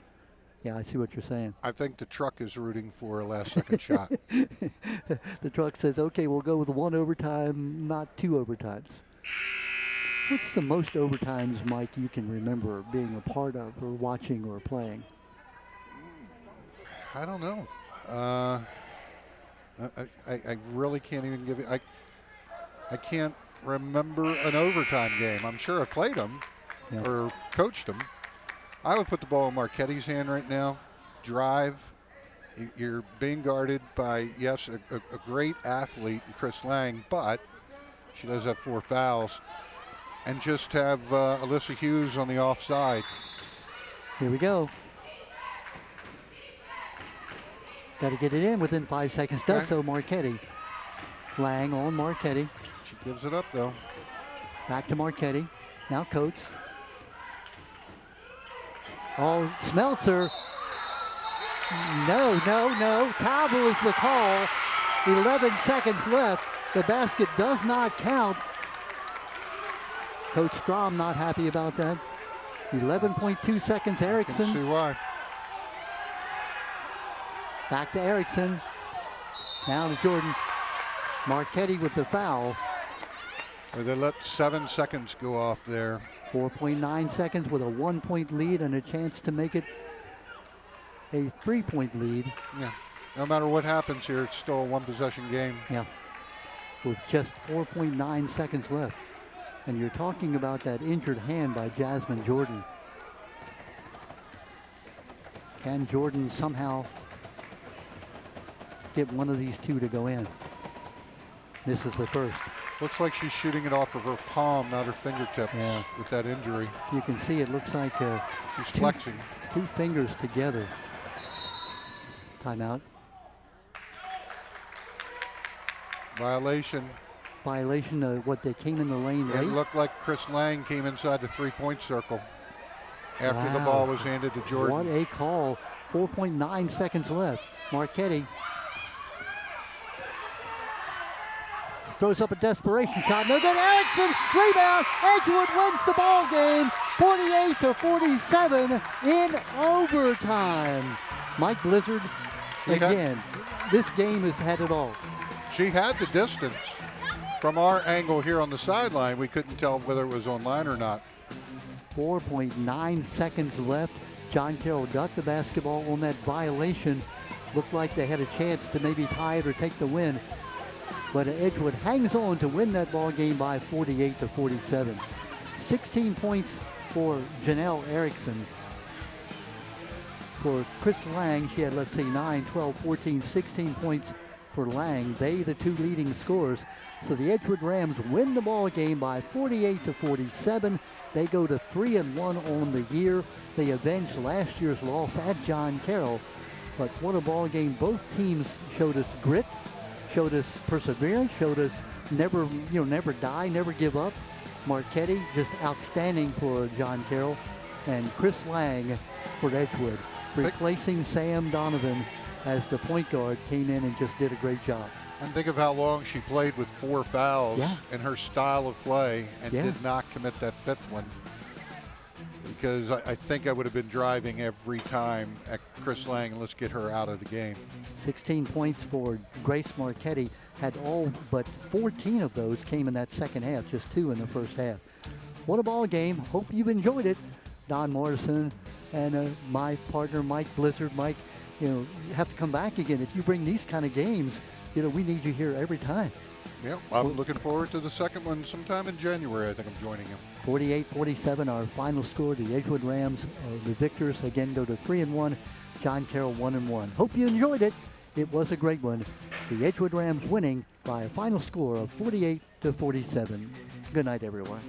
Yeah, I see what you're saying. I think the truck is rooting for a last-second shot. The truck says, okay, we'll go with 1 overtime, not 2 overtimes. What's the most overtimes, Mike, you can remember being a part of or watching or playing? I don't know. I really can't even give you. I can't remember an overtime game. I'm sure I played them or coached them. I would put the ball in Marchetti's hand right now. Drive. You're being guarded by, yes, a great athlete in Chris Lang, but she does have 4 fouls. And just have Alyssa Hughes on the offside. Here we go. Got to get it in within 5 seconds. Does so, Marchetti. Lang on Marchetti. She gives it up, though. Back to Marchetti. Now Coates. Oh, Smeltzer. No. Travel is the call. 11 seconds left. The basket does not count. Coach Strom not happy about that. 11.2 seconds, Erickson. Can see why. Back to Erickson. Now to Jordan. Marchetti with the foul. They let 7 seconds go off there. 4.9 seconds with a 1-point lead and a chance to make it a 3-point lead. Yeah. No matter what happens here, it's still a 1-possession game. Yeah. With just 4.9 seconds left. And you're talking about that injured hand by Jasmine Jordan. Can Jordan somehow get one of these 2 to go in? This is the first. Looks like she's shooting it off of her palm, not her fingertips, with that injury. You can see it looks like she's flexing. 2 fingers together. Timeout. Violation. Violation of what they came in the lane late. It looked like Chris Lang came inside the 3-point circle after the ball was handed to Jordan. What a call. 4.9 seconds left. Marchetti throws up a desperation shot. No good. Erickson, rebound. Edgewood wins the ball game, 48-47 in overtime. Mike Blizzard, again, this game has had it all. She had the distance. From our angle here on the sideline, we couldn't tell whether it was online or not. 4.9 seconds left. John Carroll got the basketball on that violation. Looked like they had a chance to maybe tie it or take the win. But Edgewood hangs on to win that ball game by 48-47. 16 points for Janelle Erickson. For Chris Lang, she had, 9, 12, 14, 16 points for Lang. They, the two leading scorers. So the Edgewood Rams win the ball game by 48-47. They go to 3-1 on the year. They avenge last year's loss at John Carroll. But what a ball game. Both teams showed us grit, showed us perseverance, showed us never die, never give up. Marchetti, just outstanding for John Carroll. And Chris Lang for Edgewood, replacing Sam Donovan as the point guard, came in and just did a great job. And think of how long she played with 4 fouls in her style of play and did not commit that 5th one. Because I think I would have been driving every time at Chris Lang, and let's get her out of the game. 16 points for Grace Marchetti. Had all but 14 of those came in that second half, just 2 in the first half. What a ball game. Hope you've enjoyed it. Don Morrison and my partner, Mike Blizzard. Mike, you have to come back again. If you bring these kind of games, we need you here every time. Yeah, I'm looking forward to the second one sometime in January. I think I'm joining him. 48-47, our final score. The Edgewood Rams, the victors, again go to 3-1. John Carroll 1-1. Hope you enjoyed it. It was a great one. The Edgewood Rams winning by a final score of 48-47. Good night, everyone.